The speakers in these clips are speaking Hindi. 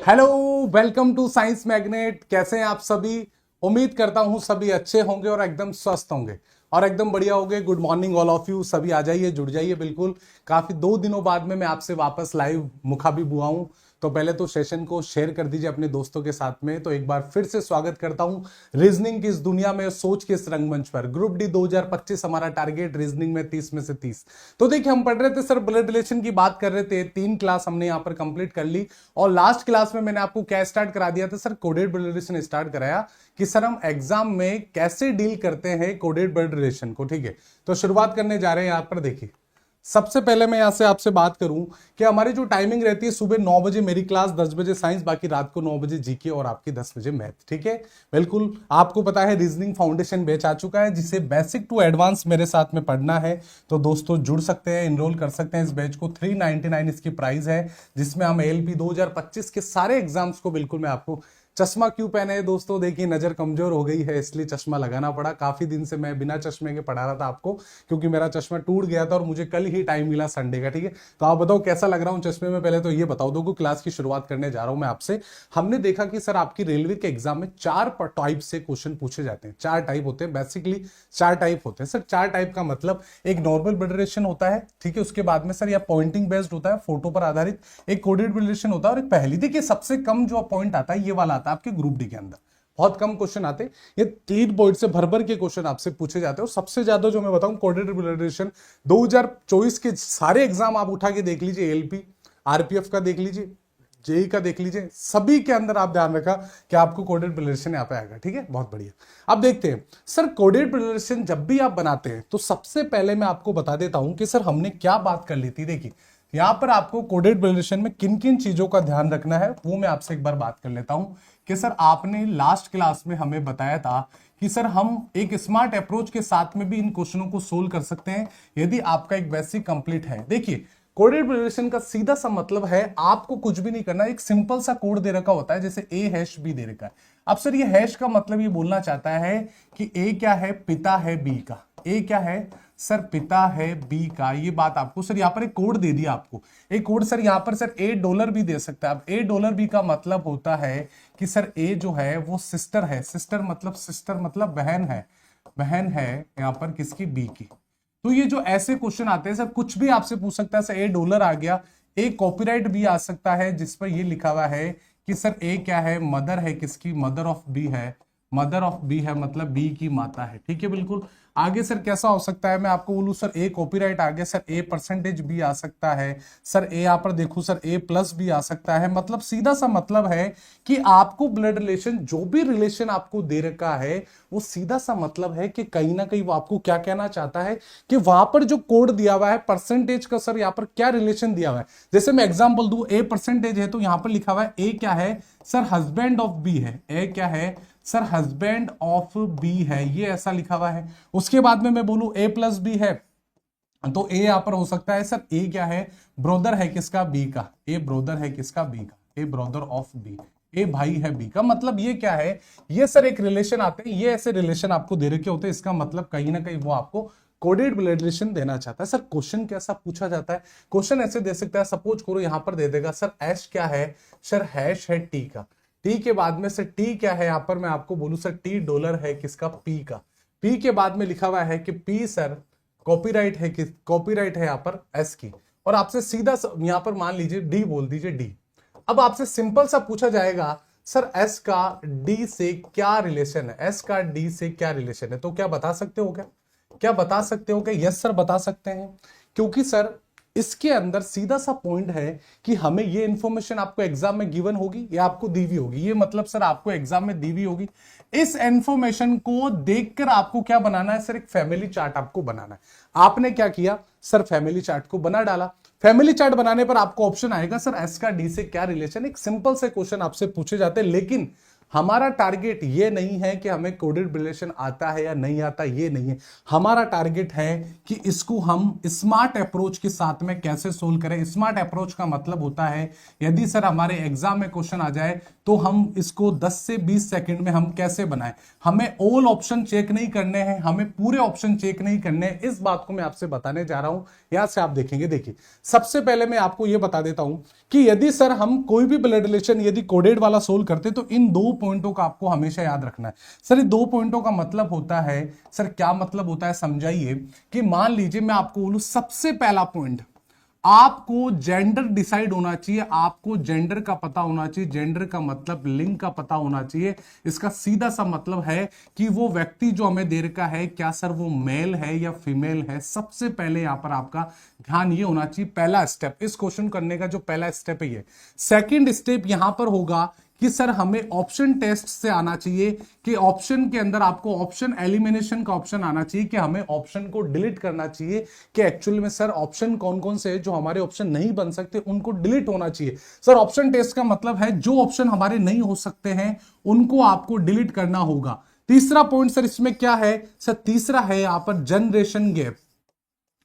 Hello, welcome to Science Magnet. कैसे हैं आप सभी? उम्मीद करता हूं सभी अच्छे होंगे और एकदम स्वस्थ होंगे और एकदम बढ़िया होंगे। Good morning all of you. सभी आ जाइए, जुड़ जाइए। बिल्कुल काफी 2 दिनों बाद में मैं आपसे वापस लाइव मुखाबिब हुआ हूं। तो पहले तो सेशन को शेयर कर दीजिए अपने दोस्तों के साथ में। तो एक बार फिर से स्वागत करता हूं रीजनिंग की इस दुनिया में, सोच के इस रंगमंच पर। ग्रुप डी 2025 हमारा टारगेट रीजनिंग में 30 में से 30। तो देखिए, हम पढ़ रहे थे सर, ब्लड रिलेशन की बात कर रहे थे। 3 क्लास हमने यहाँ पर कंप्लीट कर ली और लास्ट क्लास में मैंने आपको क्या स्टार्ट करा दिया था sir? Coded blood relation start कराया कि सर हम एग्जाम में कैसे डील करते हैं कोडेड ब्लड रिलेशन को। ठीक है, तो शुरुआत करने जा रहे हैं। यहाँ पर देखिए, सबसे पहले मैं यहां से आपसे बात करूं कि हमारी जो टाइमिंग रहती है, सुबह 9 बजे मेरी क्लास, 10 बजे साइंस, बाकी रात को 9 बजे जीके और आपकी 10 बजे मैथ। ठीक है, बिल्कुल आपको पता है रीजनिंग फाउंडेशन बैच आ चुका है, जिसे बेसिक टू एडवांस मेरे साथ में पढ़ना है तो दोस्तों जुड़ सकते हैं, इनरोल कर सकते हैं इस बैच को। 399 इसकी प्राइस है, जिसमें हम एलपी 2025 के सारे एग्जाम्स को बिल्कुल मैं आपको। चश्मा क्यों पहने हैं दोस्तों? देखिए, नजर कमजोर हो गई है इसलिए चश्मा लगाना पड़ा। काफी दिन से मैं बिना चश्मे के पढ़ा रहा था आपको, क्योंकि मेरा चश्मा टूट गया था और मुझे कल ही टाइम मिला संडे का। ठीक है, तो आप बताओ कैसा लग रहा हूं चश्मे में? पहले तो ये बताओ दो, क्लास की शुरुआत करने जा रहा हूं मैं आपसे। हमने देखा कि सर आपकी रेलवे के एग्जाम में 4 टाइप से क्वेश्चन पूछे जाते हैं। 4 टाइप होते हैं, बेसिकली 4 टाइप होते हैं सर। 4 टाइप का मतलब, एक नॉर्मल ब्लड रिलेशन होता है, ठीक है, उसके बाद में सर या पॉइंटिंग बेस्ड होता है, फोटो पर आधारित, एक कोडेड ब्लड रिलेशन होता है और एक पहली। देखिए, सबसे कम जो पॉइंट आता है ये वाला आता है आपके ग्रुप डी के अंदर। बहुत कम क्वेश्चन आते, ये 3 पॉइंट से भर भर के क्वेश्चन आपसे पूछे जाते हैं। और सबसे ज्यादा जो मैं बताऊं, कोडेड ब्लड रिलेशन 2024 के सारे एग्जाम आप उठा के देख लीजिए, एलपी, आरपीएफ का देख लीजिए, जेई का देख लीजिए, सभी के अंदर आप ध्यान रखा कि आपको कोडेड ब्लड रिलेशन यहाँ पे आएगा। ठीक है, बहुत बढ़िया। अब देखते हैं सर, कोडेड ब्लड रिलेशन जब भी आप बनाते हैं तो सबसे पहले मैं आपको बता देता हूं कि सर हमने क्या बात कर ली थी। देखिए, यहां पर आपको कोडेड ब्लड रिलेशन में किन किन चीजों का ध्यान रखना है वो मैं आपसे एक बार बात कर लेता हूं कि सर आपने लास्ट क्लास में हमें बताया था कि सर हम एक स्मार्ट अप्रोच के साथ में भी इन क्वेश्चनों को सोल्व कर सकते हैं यदि आपका एक बेसिक कंप्लीट है। देखिए, कोडेड रिलेशन का सीधा सा मतलब है आपको कुछ भी नहीं करना, एक सिंपल सा कोड दे रखा होता है, जैसे ए हैश बी दे रखा है। अब सर ये हैश का मतलब ये बोलना चाहता है कि ए क्या है? पिता है बी का। ए क्या है सर? पिता है बी का। ये बात आपको सर यहाँ पर एक कोड दे दिया आपको, एक कोड सर यहाँ पर सर $a भी दे सकता है। अब $a का मतलब होता है कि सर ए जो है वो सिस्टर है। सिस्टर मतलब बहन है, बहन है यहाँ पर किसकी? बी की। तो ये जो ऐसे क्वेश्चन आते हैं सर, कुछ भी आपसे पूछ सकता है सर। $a आ गया, एक कॉपीराइट भी आ सकता है जिस पर ये लिखा हुआ है कि सर ए क्या है? मदर है किसकी? मदर ऑफ बी है। मदर ऑफ बी है मतलब बी की माता है। ठीक है, बिल्कुल। आगे सर कैसा हो सकता है मैं आपको बोलूं, सर ए कॉपीराइट आ गया, सर ए परसेंटेज भी आ सकता है, सर ए यहाँ पर देखो सर ए प्लस भी आ सकता है। मतलब सीधा सा मतलब है कि आपको ब्लड रिलेशन, जो भी रिलेशन आपको दे रखा है, वो सीधा सा मतलब है कि कहीं ना कहीं वो आपको क्या कहना चाहता है कि वहां पर जो कोड दिया हुआ है परसेंटेज का, सर यहाँ पर क्या रिलेशन दिया हुआ है। जैसे मैं एग्जाम्पल दूं, ए परसेंटेज है तो यहां पर लिखा हुआ है ए क्या है सर? हस्बैंड ऑफ बी है। ए क्या है सर? हस्बैंड ऑफ बी है, ये ऐसा लिखा हुआ है। उसके बाद में मैं बोलूं ए प्लस बी है तो ए यहां पर हो सकता है सर ए क्या है? ब्रोदर है किसका? बी का। ए ब्रोदर है किसका? बी का। ए ब्रोदर ऑफ बी, ए भाई है बी का। मतलब ये क्या है? ये सर एक रिलेशन आते हैं, ये ऐसे रिलेशन आपको दे रखे होते हैं। इसका मतलब कहीं ना कहीं वो आपको कोडेड ब्लड रिलेशन देना चाहता है। सर क्वेश्चन कैसा पूछा जाता है? क्वेश्चन ऐसे दे सकता है, सपोज करो यहां पर दे देगा सर एश क्या है? सर हैश है टी का। टी के बाद में सर टी क्या है? यहां पर मैं आपको बोलूं सर $t है किसका? पी का। पी के बाद में लिखा हुआ है कि पी सर कॉपीराइट है, किस कॉपीराइट है यहाँ पर? एस की। और आपसे सीधा यहां पर मान लीजिए डी बोल दीजिए, डी। अब आपसे सिंपल सा पूछा जाएगा सर एस का डी से क्या रिलेशन है? एस का डी से क्या रिलेशन है? तो क्या बता सकते हो? क्या बता सकते हो? क्या यस सर बता सकते हैं? क्योंकि सर इसके अंदर सीधा सा पॉइंट है कि हमें ये इंफॉर्मेशन आपको एग्जाम में गिवन होगी या आपको दी हुई होगी। ये मतलब सर आपको एग्जाम में दी हुई होगी। इस इंफॉर्मेशन को देखकर आपको क्या बनाना है सर? एक फैमिली चार्ट आपको बनाना है। आपने क्या किया सर? फैमिली चार्ट को बना डाला। फैमिली चार्ट बनाने पर आपको ऑप्शन आएगा सर एस का डी से क्या रिलेशन। एक सिंपल से क्वेश्चन आपसे पूछे जाते हैं, लेकिन हमारा टारगेट ये नहीं है कि हमें कोडेड रिलेशन आता है या नहीं आता, ये नहीं है। हमारा टारगेट है कि इसको हम स्मार्ट अप्रोच के साथ में कैसे सोल्व करें। स्मार्ट अप्रोच का मतलब होता है यदि सर हमारे एग्जाम में क्वेश्चन आ जाए तो हम इसको 10 से 20 सेकंड में हम कैसे बनाएं। हमें ऑल ऑप्शन चेक नहीं करने हैं, हमें पूरे ऑप्शन चेक नहीं करने हैं। इस बात को मैं आपसे बताने जा रहा हूं। यहां से आप देखेंगे, देखिए सबसे पहले मैं आपको यह बता देता हूं कि यदि सर हम कोई भी ब्लड रिलेशन यदि कोडेड वाला सोल्व करते तो इन 2 पॉइंटों का आपको हमेशा याद रखना है। सर ये 2 पॉइंटों का मतलब होता है, सर क्या मतलब होता है समझाइए, कि मान लीजिए मैं आपको बोलूं सबसे पहला पॉइंट, आपको जेंडर डिसाइड होना चाहिए, आपको जेंडर का पता होना चाहिए। जेंडर का मतलब लिंग का पता होना चाहिए। इसका सीधा सा मतलब है कि वो व्यक्ति जो हमें दे रखा है क्या सर वो मेल है या फीमेल है। सबसे पहले यहां पर आपका ध्यान ये होना चाहिए, पहला स्टेप इस क्वेश्चन करने का जो पहला स्टेप है ये। सेकंड स्टेप यहां पर होगा कि सर हमें ऑप्शन टेस्ट से आना चाहिए कि ऑप्शन के अंदर आपको ऑप्शन एलिमिनेशन का ऑप्शन आना चाहिए कि हमें ऑप्शन को डिलीट करना चाहिए कि एक्चुअल में सर ऑप्शन कौन कौन से जो हमारे ऑप्शन नहीं बन सकते उनको डिलीट होना चाहिए। सर ऑप्शन टेस्ट का मतलब है जो ऑप्शन हमारे नहीं हो सकते हैं उनको आपको डिलीट करना होगा। तीसरा पॉइंट सर इसमें क्या है, सर तीसरा है यहां पर generation gap.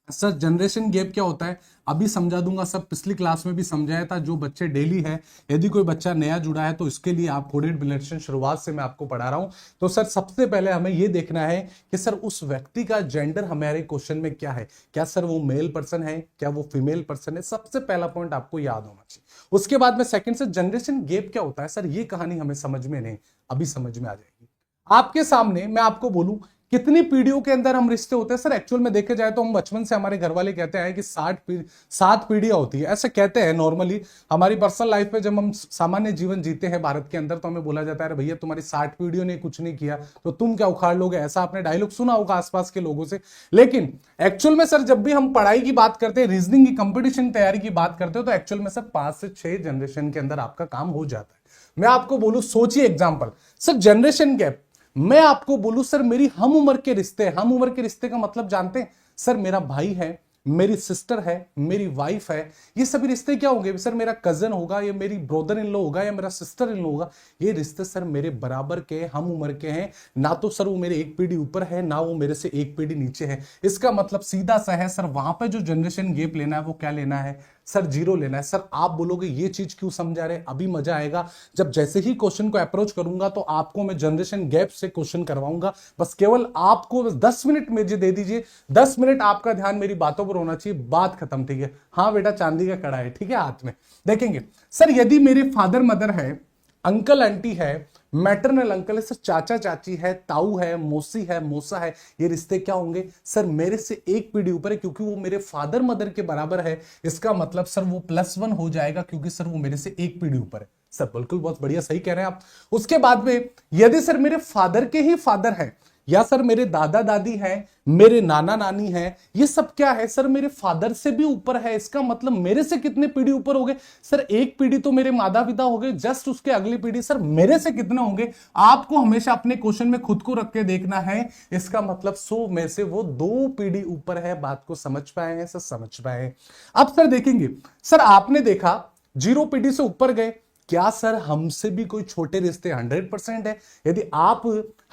Sir generation gap क्या होता है अभी समझा दूंगा, सब पिछली क्लास में भी समझाया था। जो बच्चे डेली है, यदि कोई बच्चा नया जुड़ा है तो इसके लिए आप कोडेड रिलेशन शुरुआत से मैं आपको पढ़ा रहा हूं। तो सर सबसे पहले हमें यह देखना है कि सर उस व्यक्ति का जेंडर हमारे क्वेश्चन में क्या है, क्या सर वो मेल पर्सन है, क्या वो फीमेल पर्सन है। सबसे पहला पॉइंट आपको याद होना चाहिए। उसके बाद में सेकंड से जनरेशन गैप क्या होता है। सर ये कहानी हमें समझ में नहीं, अभी समझ में आ जाएगी। आपके सामने मैं आपको बोलूं कितनी पीढ़ियों के अंदर हम रिश्ते होते हैं। सर एक्चुअल में देखे जाए तो हम बचपन से हमारे घर वाले कहते हैं कि 7 पीढ़ियां होती है, ऐसे कहते हैं नॉर्मली। हमारी पर्सनल लाइफ में जब हम सामान्य जीवन जीते हैं भारत के अंदर तो हमें बोला जाता है भैया तुम्हारी 60 पीढ़ियों ने कुछ नहीं किया तो तुम क्या उखाड़ लोगे। ऐसा आपने डायलॉग सुना होगा आसपास के लोगों से। लेकिन एक्चुअल में सर जब भी हम पढ़ाई की बात करते हैं, रीजनिंग की कंपटीशन तैयारी की बात करते हो तो एक्चुअल में सर 5 से 6 जनरेशन के अंदर आपका काम हो जाता है। मैं आपको बोलूं, सोचिए एग्जाम्पल, सर जनरेशन गैप। मैं आपको बोलूं सर मेरी हम उम्र के रिश्ते, हम उम्र के रिश्ते का मतलब जानते हैं सर, मेरा भाई है, मेरी सिस्टर है, मेरी वाइफ है, ये सभी रिश्ते क्या होंगे सर, मेरा कजन होगा या मेरी ब्रदर इन लॉ होगा या मेरा सिस्टर इन लॉ होगा। ये रिश्ते सर मेरे बराबर के हम उम्र के हैं, ना तो सर वो मेरे एक पीढ़ी ऊपर है ना वो मेरे से एक पीढ़ी नीचे है। इसका मतलब सीधा सा है सर वहां पे जो जनरेशन गैप लेना है वो क्या लेना है सर, 0 लेना है। सर आप बोलोगे ये चीज क्यों समझा रहे, अभी मजा आएगा जब जैसे ही क्वेश्चन को अप्रोच करूंगा तो आपको मैं जनरेशन गैप से क्वेश्चन करवाऊंगा। बस केवल आपको 10 मिनट मुझे दे दीजिए, 10 मिनट आपका ध्यान मेरी बातों पर होना चाहिए, बात खत्म, ठीक है। हाँ बेटा चांदी का कड़ा है, ठीक है, हाथ में देखेंगे। सर यदि मेरे फादर मदर है, अंकल आंटी है, मैटरनल अंकल है, सर चाचा चाची है, ताऊ है, मौसी है, मौसा है, ये रिश्ते क्या होंगे सर मेरे से एक पीढ़ी ऊपर है क्योंकि वो मेरे फादर मदर के बराबर है। इसका मतलब सर वो +1 हो जाएगा क्योंकि सर वो मेरे से एक पीढ़ी ऊपर है। सर बिल्कुल बहुत बढ़िया सही कह रहे हैं आप। उसके बाद में यदि सर मेरे फादर के ही फादर है या सर मेरे दादा दादी हैं, मेरे नाना नानी हैं, ये सब क्या है सर मेरे फादर से भी ऊपर है। इसका मतलब मेरे से कितने पीढ़ी ऊपर हो गए सर, एक पीढ़ी तो मेरे माता पिता हो गए, जस्ट उसके अगली पीढ़ी सर मेरे से कितने होंगे। आपको हमेशा अपने क्वेश्चन में खुद को रख के देखना है। इसका मतलब 100 में से वो 2 पीढ़ी ऊपर है। बात को समझ पाए हैं सर, समझ पाए। अब सर देखेंगे, सर आपने देखा 0 पीढ़ी से ऊपर गए, क्या सर हमसे भी कोई छोटे रिश्ते 100% है। यदि आप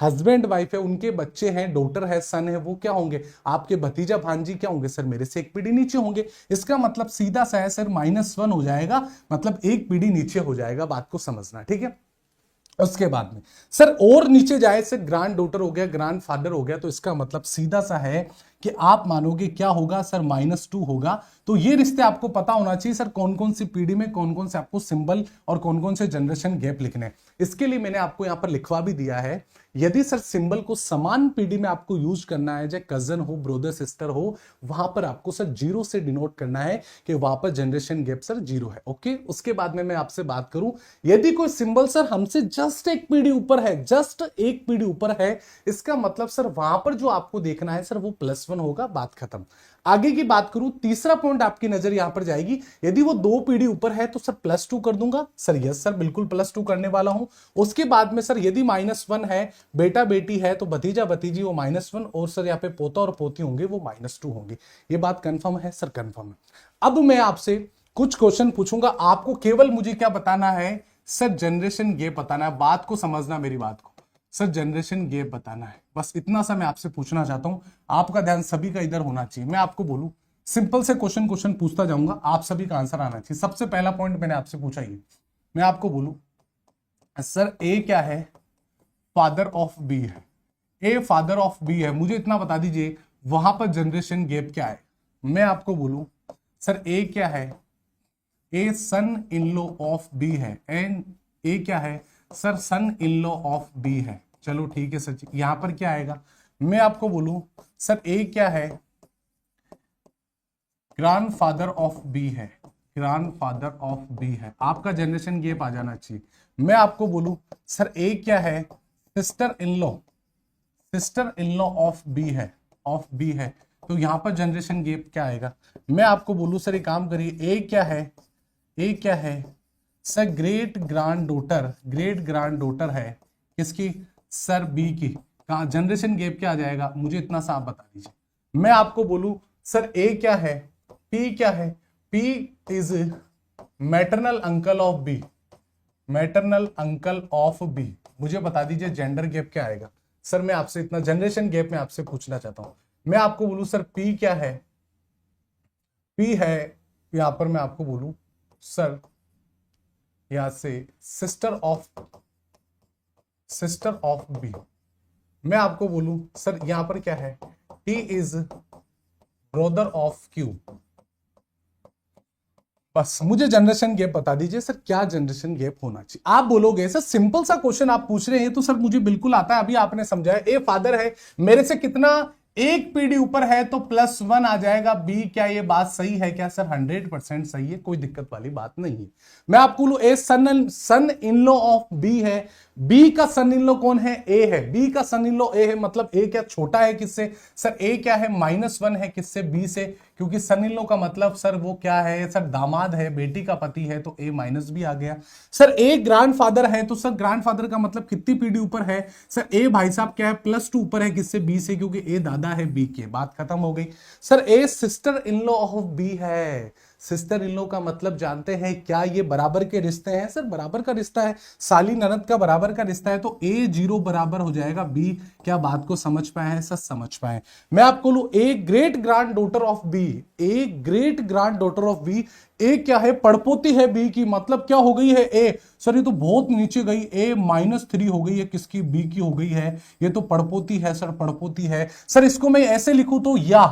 हस्बैंड वाइफ है, उनके बच्चे हैं, डॉटर है, सन है, वो क्या होंगे आपके भतीजा भांजी क्या होंगे सर मेरे से एक पीढ़ी नीचे होंगे। इसका मतलब सीधा सा है सर -1 हो जाएगा, मतलब एक पीढ़ी नीचे हो जाएगा। बात को समझना, ठीक है। उसके बाद में सर और नीचे जाए सर ग्रैंड डॉटर हो गया, ग्रैंड फादर हो गया, तो इसका मतलब सीधा सा है कि आप मानोगे क्या होगा सर -2 होगा। तो ये रिश्ते आपको पता होना चाहिए सर कौन कौन सी पीढ़ी में कौन कौन से आपको सिंबल और कौन कौन से जनरेशन गैप लिखने हैं। इसके लिए मैंने आपको यहां पर लिखवा भी दिया है। यदि सर सिंबल को समान पीढ़ी में आपको यूज करना है, चाहे कजन हो, ब्रदर सिस्टर हो, वहां पर आपको सर 0 से डिनोट करना है कि वहां पर जनरेशन गैप सर 0 है। ओके, उसके बाद में मैं आपसे बात करूं, यदि कोई सिंबल सर हमसे जस्ट एक पीढ़ी ऊपर है, जस्ट एक पीढ़ी ऊपर है, इसका मतलब सर वहां पर जो आपको देखना है सर वो +1 होगा। बात खत्म। आगे की बात करूं, तीसरा पॉइंट आपकी नजर यहां पर जाएगी, यदि वो 2 पीढ़ी ऊपर है तो सर +2 कर दूंगा सर। यस सर बिल्कुल +2 करने वाला हूं। उसके बाद में सर यदि -1 है, बेटा बेटी है तो भतीजा भतीजी वो -1, और सर यहाँ पे पोता और पोती होंगे वो -2 होंगे। ये बात कंफर्म है सर? कंफर्म है। अब मैं आपसे कुछ क्वेश्चन पूछूंगा, आपको केवल मुझे क्या बताना है सर जनरेशन गैप बताना है, बात को समझना मेरी बात को, सर जनरेशन गैप बताना है, बस इतना सा मैं आपसे पूछना चाहता हूं। आपका ध्यान सभी का इधर होना चाहिए। मैं आपको बोलूं सिंपल से क्वेश्चन पूछता जाऊंगा, आप सभी का आंसर आना चाहिए। सबसे पहला पॉइंट मैंने आपसे पूछा ये, मैं आपको बोलूं सर ए क्या है, फादर ऑफ बी है, ए फादर ऑफ बी है, मुझे इतना बता दीजिए वहां पर जनरेशन गैप क्या है। मैं आपको बोलूं सर ए क्या है, A son in law of B है, एंड ए क्या है sir, son in law of B है। चलो ठीक है सर, यहां पर क्या आएगा, मैं आपको बोलूं सर ए क्या है, ग्रैंडफादर ऑफ बी है, ग्रैंडफादर ऑफ बी है। आपका जनरेशन गैप आ जाना चाहिए। मैं आपको बोलूं सर ए क्या है, sister in law, sister in law of B है, ऑफ बी है, तो यहां पर जनरेशन गैप क्या आएगा। मैं आपको बोलूं सर एक काम करिए, ए क्या है, ए क्या है sir, great grand daughter, great grand daughter है किसकी सर, बी की। कहा जनरेशन गैप क्या आ जाएगा, मुझे इतना सा आप बता दीजिए। मैं आपको बोलूं सर ए क्या है, पी क्या है, P is maternal uncle of B, maternal uncle of B, मुझे बता दीजिए जेंडर गैप क्या आएगा। सर मैं आपसे इतना जनरेशन गैप में आपसे पूछना चाहता हूं। मैं आपको बोलूं सर पी क्या है, पी है यहां पर मैं आपको बोलूं सर यहां से सिस्टर ऑफ बी। मैं आपको बोलूं सर यहां पर क्या है, T is brother of Q. बस मुझे जनरेशन गैप बता दीजिए सर, क्या जनरेशन गैप होना चाहिए। आप बोलोगे सर सिंपल सा क्वेश्चन आप पूछ रहे हैं, तो सर मुझे बिल्कुल आता है, अभी आपने समझाया। ए फादर है, मेरे से कितना एक पीढ़ी ऊपर है तो +1 आ जाएगा बी। क्या ये बात सही है क्या सर? 100% सही है, कोई दिक्कत वाली बात नहीं है। मैं आपको बोलूं ए son in law of B है, बी का सन इन लॉ कौन है? ए है। बी का सन इन लॉ ए है, मतलब ए क्या छोटा है किससे सर? ए क्या है -1 है किससे? बी से, क्योंकि सन इन लॉ का मतलब सर वो क्या है सर? दामाद है, बेटी का पति है, तो ए माइनस भी आ गया। सर ए ग्रैंडफादर है, तो सर ग्रैंडफादर का मतलब कितनी पीढ़ी ऊपर है सर? ए भाई साहब क्या है +2 ऊपर है किससे? बी से, क्योंकि ए दादा है बी के। बात खत्म हो गई। Sir A sister in law of B है। सिस्टर इन लॉ का मतलब जानते हैं क्या? ये बराबर के रिश्ते हैं सर, बराबर का रिश्ता है, साली ननद का बराबर का रिश्ता है, तो ए 0 बराबर हो जाएगा बी। क्या बात को समझ पाए हैं सर? समझ पाए। मैं आपको बोलूं a great granddaughter of B, a great granddaughter of B, a क्या है? पड़पोती है बी की, मतलब क्या हो गई है ए? सर ये तो बहुत नीचे गई, ए -3 हो गई है किसकी? बी की हो गई है। ये तो पड़पोती है सर, पड़पोती है सर। इसको मैं ऐसे लिखूं तो या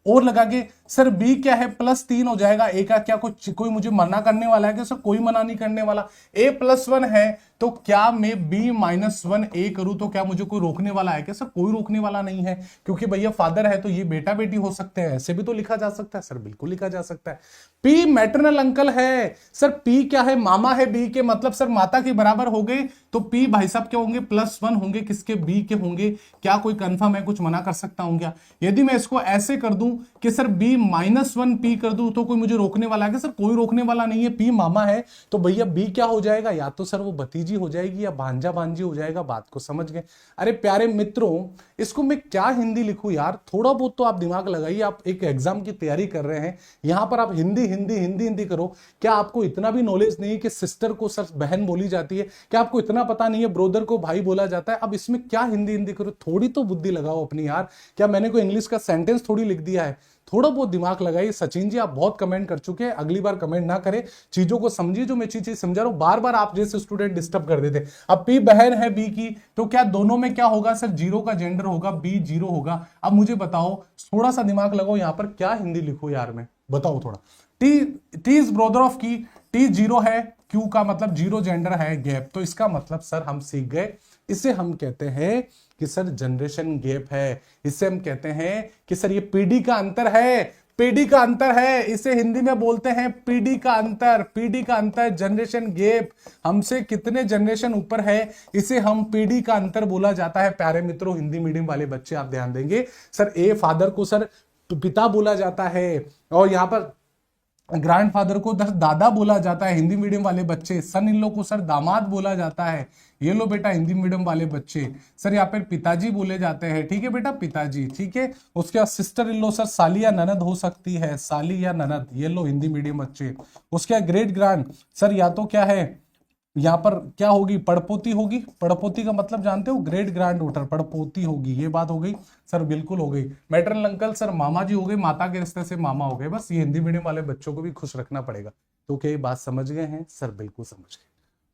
और लगा के सर बी क्या है +3 हो जाएगा। ए का क्या कोई मुझे मना करने वाला है क्या सर? कोई मना नहीं करने वाला। ए +1 है तो क्या मैं बी -1 ए करूं तो क्या मुझे कोई रोकने वाला है क्या सर? कोई रोकने वाला नहीं है, क्योंकि भैया फादर है तो ये बेटा बेटी हो सकते हैं, ऐसे भी तो लिखा जा सकता है सर, बिल्कुल लिखा जा सकता है। पी मैटरनल अंकल है सर, पी क्या है? मामा है बी के, मतलब सर माता के बराबर हो गए, तो पी भाई साहब क्या होंगे? +1 होंगे किसके? बी के होंगे। क्या कोई कंफर्म है? कुछ मना कर सकता हूं क्या? यदि मैं इसको ऐसे कर दूं कि सर बी -1 पी कर दूं तो कोई मुझे रोकने वाला है क्या सर? कोई रोकने वाला नहीं है। पी मामा है तो भैया बी क्या हो जाएगा? या तो सर वो भतीजी हो जाएगी या भांजा भांजी हो जाएगा। बात को समझ गए? अरे प्यारे मित्रों, इसको मैं क्या हिंदी लिखूं यार? थोड़ा बहुत तो आप दिमाग लगाइए, आप एक एग्जाम की तैयारी कर रहे हैं, यहां पर आप हिंदी हिंदी हिंदी हिंदी करो। क्या आपको इतना भी नॉलेज नहीं है कि सिस्टर को सर बहन बोली जाती है? क्या आपको इतना पता नहीं है ब्रोदर को भाई बोला जाता है? अब इसमें क्या हिंदी हिंदी करो? थोड़ी तो बुद्धि लगाओ अपनी यार। क्या मैंने कोई इंग्लिश का सेंटेंस थोड़ी लिख दिया है? थोड़ा बहुत दिमाग लगाइए। सचिन जी आप बहुत कमेंट कर चुके हैं, अगली बार कमेंट ना करें, चीजों को समझिए जो मैं चीज समझा रहा हूं। बार बार आप जैसे स्टूडेंट डिस्टर्ब कर देते। अब पी बहन है बी की, तो क्या दोनों में क्या होगा सर? 0 का जेंडर होगा, बी 0 होगा। अब मुझे बताओ, थोड़ा सा दिमाग लगाओ, यहां पर क्या हिंदी लिखो यार मैं, बताओ थोड़ा। टी इज ब्रदर ऑफ की, टी 0 है, क्यू का मतलब 0 जेंडर है, गैप, तो इसका मतलब सर हम सीख गए, इसे हम कहते हैं कि सर जनरेशन गैप है। इसे हम कहते हैं कि सर ये पीढ़ी का अंतर है, पीढ़ी का अंतर है, इसे हिंदी में बोलते हैं पीढ़ी का अंतर, पीढ़ी का अंतर, जनरेशन गैप। हमसे कितने जनरेशन ऊपर है, इसे हम पीढ़ी का अंतर बोला जाता है। प्यारे मित्रों, हिंदी मीडियम वाले बच्चे आप ध्यान देंगे, सर ए फादर को सर पिता बोला जाता है, और यहां पर ग्रैंडफादर को दादा बोला जाता है। हिंदी मीडियम वाले बच्चे सन इन लॉ को सर दामाद बोला जाता है। ये लो बेटा हिंदी मीडियम वाले बच्चे, सर यहाँ पर पिताजी बोले जाते हैं, ठीक है बेटा, पिताजी, ठीक है। उसके बाद सिस्टर इन लॉ सर साली या ननद हो सकती है, साली या ननद, ये लो हिंदी मीडियम बच्चे। उसके बाद ग्रेट ग्रैंड सर या तो क्या है यहां पर क्या होगी, पड़पोती होगी। पड़पोती का मतलब जानते हो, ग्रेट ग्रैंड डॉटर, पड़पोती होगी। ये बात हो गई सर, बिल्कुल हो गई। मैटरनल अंकल सर मामा जी हो गए, माता के रिश्ते से मामा हो गए। बस ये हिंदी मीडियम वाले बच्चों को भी खुश रखना पड़ेगा। तो क्या ये बात समझ गए हैं सर? बिल्कुल समझ गए।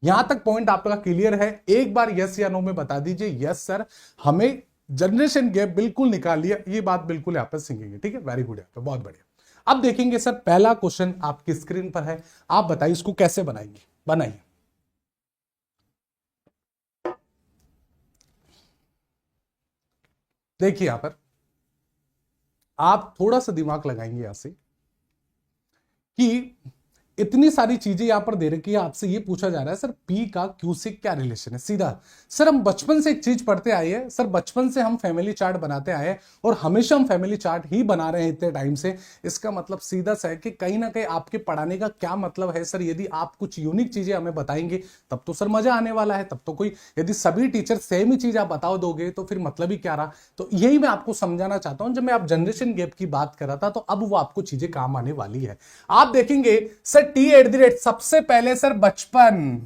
यहां तक पॉइंट आपका क्लियर है? एक बार यस या नो में बता दीजिए। यस सर, हमें जनरेशन गैप बिल्कुल निकाल लिया, ये बात बिल्कुल यहाँ पर सीखेंगे। ठीक है, वेरी गुड, यहाँ पे बहुत बढ़िया। अब देखेंगे सर, पहला क्वेश्चन आपकी स्क्रीन पर है, आप बताइए इसको कैसे बनाएंगे। बनाइए। देखिए यहां पर आप थोड़ा सा दिमाग लगाएंगे यहां से कि इतनी सारी चीजें यहां पर दे रखी है, आपसे ये पूछा जा रहा है सर पी का क्यू से क्या रिलेशन है। सीधा सर हम बचपन से एक चीज पढ़ते आए हैं सर, बचपन से हम फैमिली चार्ट बनाते आए हैं और हमेशा हम फैमिली चार्ट ही बना रहे हैं इतने टाइम से। इसका मतलब सीधा सा है कि कहीं ना कहीं आपके पढ़ाने का क्या मतलब है सर, यदि आप कुछ यूनिक चीजें हमें बताएंगे तब तो सर मजा आने वाला है। तब तो कोई, यदि सभी टीचर सेम ही चीज आप बताओ दोगे तो फिर मतलब ही क्या रहा। तो यही मैं आपको समझाना चाहता हूं, जब मैं आप जनरेशन गैप की बात कर रहा था तो अब वो आपको चीजें काम आने वाली है। आप देखेंगे सर T@ सबसे पहले सर बचपन,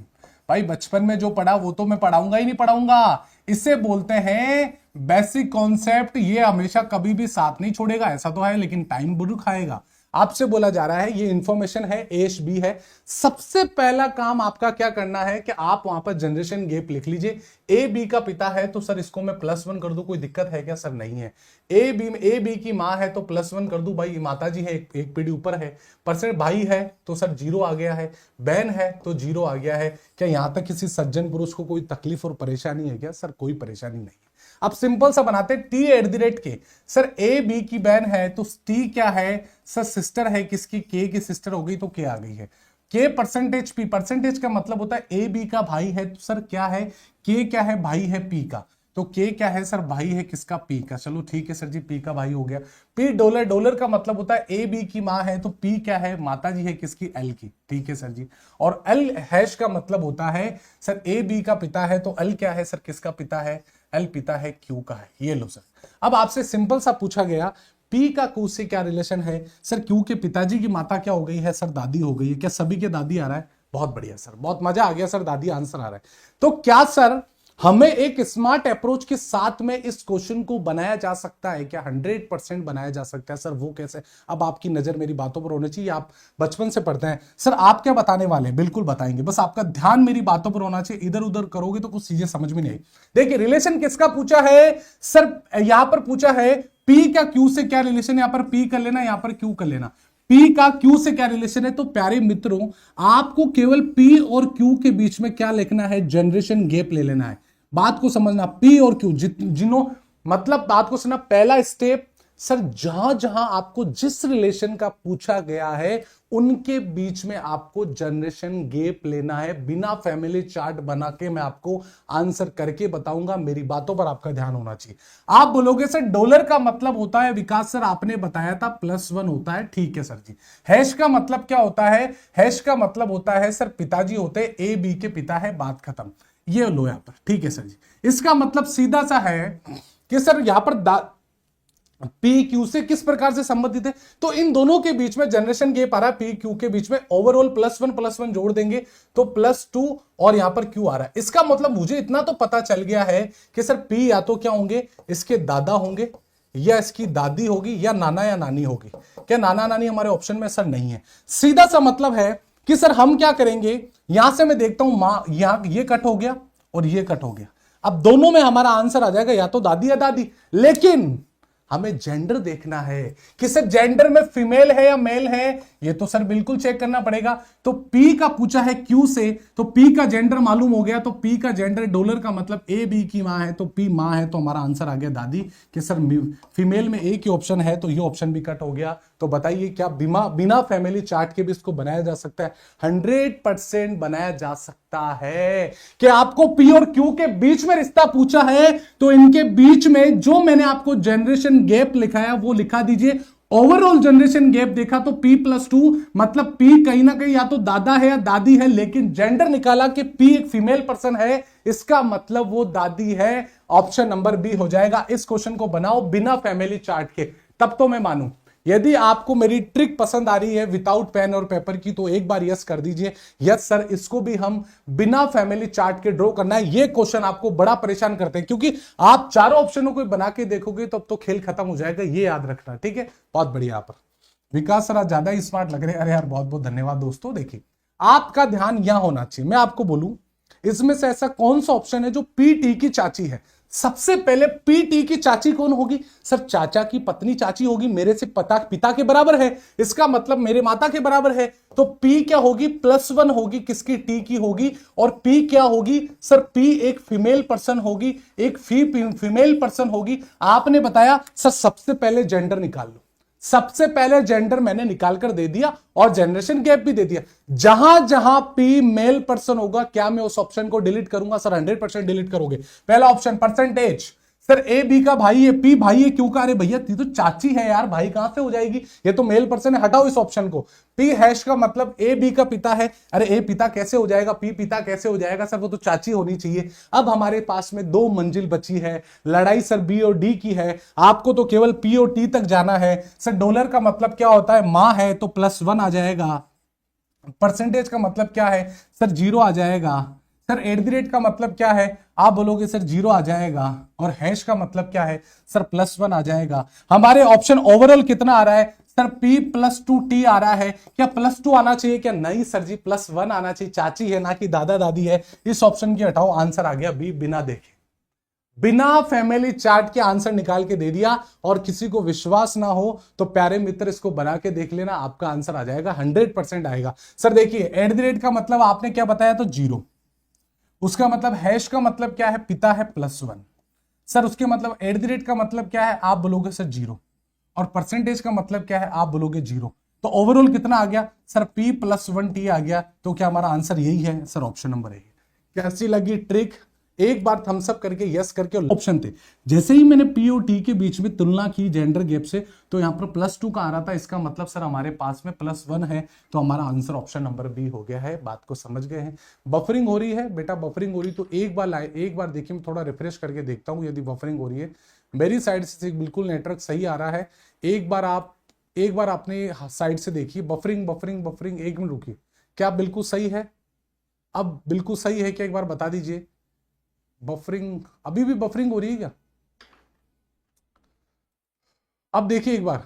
भाई बचपन में जो पढ़ा वो तो मैं पढ़ाऊंगा ही नहीं पढ़ाऊंगा। इसे बोलते हैं बेसिक कॉन्सेप्ट। ये हमेशा कभी भी साथ नहीं छोड़ेगा, ऐसा तो है, लेकिन टाइम बुरुक खाएगा। आपसे बोला जा रहा है, ये इंफॉर्मेशन है, ASB है। सबसे पहला काम आपका क्या करना है कि आप वहां पर जनरेशन गैप लिख लीजिए। ए बी का पिता है तो सर इसको मैं +1 कर दूं, कोई दिक्कत है क्या सर? नहीं है। ए बी की मां है तो +1 कर दूं, भाई माता जी है, एक पीढ़ी ऊपर है। परसेंट भाई है तो सर 0 आ गया है, बहन है तो 0 आ गया है। क्या यहां तक किसी सज्जन पुरुष को कोई तकलीफ और परेशानी है क्या सर? कोई परेशानी नहीं। अब सिंपल सा बनाते T@ के, सर ए बी की बहन है तो T क्या है सर? सिस्टर है किसकी? के की सिस्टर हो गई तो के आ गई है। के परसेंटेज पी, परसेंटेज का मतलब होता है ए बी का भाई है तो सर क्या है? के क्या है? भाई है पी का। तो के क्या है सर? भाई है किसका? पी का। चलो ठीक है सर जी, पी का भाई हो गया। पी डॉलर, डॉलर का मतलब होता है ए बी की मां है तो पी क्या है? माता जी है किसकी? एल की। ठीक है सर जी। और एल हैश का मतलब होता है सर ए बी का पिता है तो एल क्या है सर? किसका पिता है? एल पिता है क्यू का है। ये लो सर। अब आपसे सिंपल सा पूछा गया पी का क्यू से क्या रिलेशन है सर? क्यू के पिताजी की माता क्या हो गई है सर? दादी हो गई है। क्या सभी के दादी आ रहा है? बहुत बढ़िया सर, बहुत मजा आ गया सर, दादी आंसर आ रहा है। तो क्या सर हमें एक स्मार्ट अप्रोच के साथ में इस क्वेश्चन को बनाया जा सकता है क्या? 100% बनाया जा सकता है सर। वो कैसे? अब आपकी नजर मेरी बातों पर होनी चाहिए, आप बचपन से पढ़ते हैं सर। आप क्या बताने वाले हैं बिल्कुल बताएंगे, बस आपका ध्यान मेरी बातों पर होना चाहिए। इधर उधर करोगे तो कुछ चीजें समझ में नहीं आई। देखिए रिलेशन किसका पूछा है सर? यहां पर पूछा है पी का क्यू से क्या रिलेशन है। यहां पर पी कर लेना, यहां पर क्यू कर लेना। पी का क्यू से क्या रिलेशन है? तो प्यारे मित्रों आपको केवल पी और क्यू के बीच में क्या लिखना है? जनरेशन गैप ले लेना है। बात को समझना, पी और क्यू जिन्हों, मतलब बात को समझना। पहला स्टेप सर, जहां जहां आपको जिस रिलेशन का पूछा गया है उनके बीच में आपको जनरेशन गैप लेना है। बिना फैमिली चार्ट बना के मैं आपको आंसर करके बताऊंगा, मेरी बातों पर आपका ध्यान होना चाहिए। आप बोलोगे सर डॉलर का मतलब होता है, विकास सर आपने बताया था +1 होता है। ठीक है सर जी। हैश का मतलब क्या होता है? हैश का मतलब होता है सर पिताजी होते हैं, ए बी के पिता है, बात खत्म। ये लो यहां पर। ठीक है सर जी। इसका मतलब सीधा सा है कि सर यहां पर पी क्यू से किस प्रकार से संबंधित है, तो इन दोनों के बीच में जनरेशन गैप आ रहा है। पी क्यू के बीच में ओवरऑल +1 जोड़ देंगे तो +2 और यहां पर क्यू आ रहा है। इसका मतलब मुझे इतना तो पता चल गया है कि सर पी या तो क्या होंगे, इसके दादा होंगे, या इसकी दादी होगी, या नाना या नानी होगी। क्या नाना नानी हमारे ऑप्शन में सर नहीं है? सीधा सा मतलब है कि सर हम क्या करेंगे, यहां से मैं देखता हूं मां, यहां ये कट हो गया और ये कट हो गया। अब दोनों में हमारा आंसर आ जाएगा या तो दादी या दादी। लेकिन हमें जेंडर देखना है कि सर जेंडर में फीमेल है या मेल है, ये तो सर बिल्कुल चेक करना पड़ेगा। तो पी का पूछा है क्यू से, तो पी का जेंडर मालूम हो गया। तो पी का जेंडर डॉलर का मतलब ए बी की मां है तो पी मां है, तो हमारा आंसर आ गया दादी। कि सर फीमेल में एक ही ऑप्शन है तो ये ऑप्शन भी कट हो गया। तो बताइए क्या बिना फैमिली चार्ट के भी इसको बनाया जा सकता है? 100% बनाया जा सकता है। कि आपको पी और क्यू के बीच में रिश्ता पूछा है तो इनके बीच में जो मैंने आपको जनरेशन गैप लिखाया वो लिखा दीजिए। ओवरऑल जनरेशन गैप देखा तो P+2 मतलब P कहीं ना कहीं या तो दादा है या दादी है, लेकिन जेंडर निकाला कि P एक फीमेल पर्सन है, इसका मतलब वो दादी है। ऑप्शन नंबर बी हो जाएगा। इस क्वेश्चन को बनाओ बिना फैमिली चार्ट के, तब तो मैं मानूं। यदि आपको मेरी ट्रिक पसंद आ रही है विदाउट पेन और पेपर की तो एक बार यस कर दीजिए। यस सर, इसको भी हम बिना फैमिली चार्ट के ड्रॉ करना है। ये क्वेश्चन आपको बड़ा परेशान करते हैं क्योंकि आप चारों ऑप्शनों को बना के देखोगे तो अब तो खेल खत्म हो जाएगा, ये याद रखना, ठीक है। बहुत बढ़िया। यहाँ पर विकास सर आज ज्यादा ही स्मार्ट लग रहे हैं। अरे यार बहुत बहुत धन्यवाद दोस्तों। देखिए आपका ध्यान यहां होना चाहिए। मैं आपको बोलूं इसमें से ऐसा कौन सा ऑप्शन है जो पीटी की चाची है। सबसे पहले पीटी की चाची कौन होगी सर? चाचा की पत्नी चाची होगी, मेरे से पिता के बराबर है, इसका मतलब मेरे माता के बराबर है। तो पी क्या होगी? +1 होगी, किसकी? टी की होगी। और पी क्या होगी सर? पी एक फीमेल पर्सन होगी, एक फीमेल पर्सन होगी। आपने बताया सर सबसे पहले जेंडर निकाल लो। सबसे पहले जेंडर मैंने निकाल कर दे दिया और जनरेशन गैप भी दे दिया। जहां जहां पी मेल पर्सन होगा क्या मैं उस ऑप्शन को डिलीट करूंगा सर? 100% डिलीट करोगे। पहला option percentage, sir A B का भाई है, पी भाई है, क्यों? का अरे भैया ती तो चाची है यार, भाई कहां से हो जाएगी? ये तो मेल पर्सन है, हटाओ इस ऑप्शन को। पी हैश का मतलब ए बी का पिता है। अरे ए पिता कैसे हो जाएगा? पी पिता कैसे हो जाएगा सर? वो तो चाची होनी चाहिए। अब हमारे पास में 2 मंजिल बची है। लड़ाई सर बी और डी की है। आपको तो केवल पी और टी तक जाना है। सर डॉलर का मतलब क्या होता है? मां है तो +1 आ जाएगा। परसेंटेज का मतलब क्या है सर? 0 आ जाएगा। सर @ का मतलब क्या है? आप बोलोगे सर 0 आ जाएगा। और हैश का मतलब क्या है सर? +1 आ जाएगा। हमारे ऑप्शन ओवरऑल कितना आ रहा है सर? P+2T आ रहा है। क्या +2 आना चाहिए क्या? नहीं सर जी, +1 आना चाहिए। चाची है ना कि दादा दादी है। इस ऑप्शन की हटाओ, आंसर आ गया बी, बिना देखे, बिना फैमिली चार्ट के आंसर निकाल के दे दिया। और किसी को विश्वास ना हो तो प्यारे मित्र इसको बना के देख लेना, आपका आंसर आ जाएगा, 100% आएगा। सर देखिए @ का मतलब आपने क्या बताया? तो 0। उसका मतलब हैश का मतलब क्या है? पिता है +1। सर उसके मतलब @ का मतलब क्या है? आप बोलोगे सर 0। और परसेंटेज का मतलब क्या है? आप बोलोगे 0। तो ओवरऑल कितना आ गया सर? P+1T आ गया। तो क्या हमारा आंसर यही है सर? Option number A. कैसी लगी ट्रिक? एक बार थम्स अप करके यस करके ऑप्शन थे। जैसे ही मैंने पी और टी के बीच में तुलना की जेंडर गैप से तो यहां पर +2 का आ रहा था। इसका मतलब सर हमारे पास में +1 है। तो हमारा आंसर ऑप्शन नंबर बी हो गया है। बात को समझ गए हैं? बफरिंग हो रही है बेटा, बफरिंग हो रही तो एक बार देखिए, मैं थोड़ा रिफ्रेश करके देखता हूं यदि बफरिंग हो रही है। मेरी साइड से बिल्कुल नेटवर्क सही आ रहा है। एक बार अपने साइड से देखिए। बफरिंग बफरिंग बफरिंग, 1 मिनट रुकिए। क्या बिल्कुल सही है? अब बिल्कुल सही है क्या? एक बार बता दीजिए। बफरिंग, अभी भी बफरिंग हो रही है क्या? अब देखिए एक बार,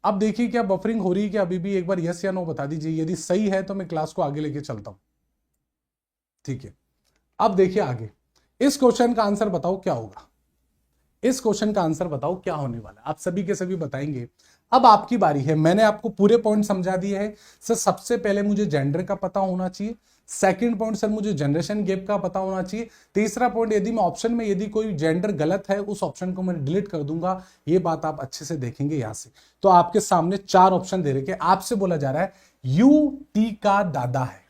अब देखिए क्या बफरिंग हो रही है क्या अभी भी? एक बार यस या नो बता दीजिए। यदि सही है तो मैं क्लास को आगे लेके चलता हूं, ठीक है। अब देखिए आगे, इस क्वेश्चन का आंसर बताओ क्या होगा? इस क्वेश्चन का आंसर बताओ क्या होने वाला है? आप सभी के सभी बताएंगे। अब आपकी बारी है। मैंने आपको पूरे पॉइंट समझा दिए हैं सर। सबसे पहले मुझे जेंडर का पता होना चाहिए। सेकंड पॉइंट सर मुझे जनरेशन गैप का पता होना चाहिए। तीसरा पॉइंट, यदि मैं ऑप्शन में यदि कोई जेंडर गलत है उस ऑप्शन को मैं डिलीट कर दूंगा। ये बात आप अच्छे से देखेंगे यहां से। तो आपके सामने 4 ऑप्शन दे रखे। आपसे बोला जा रहा है यू टी का दादा है।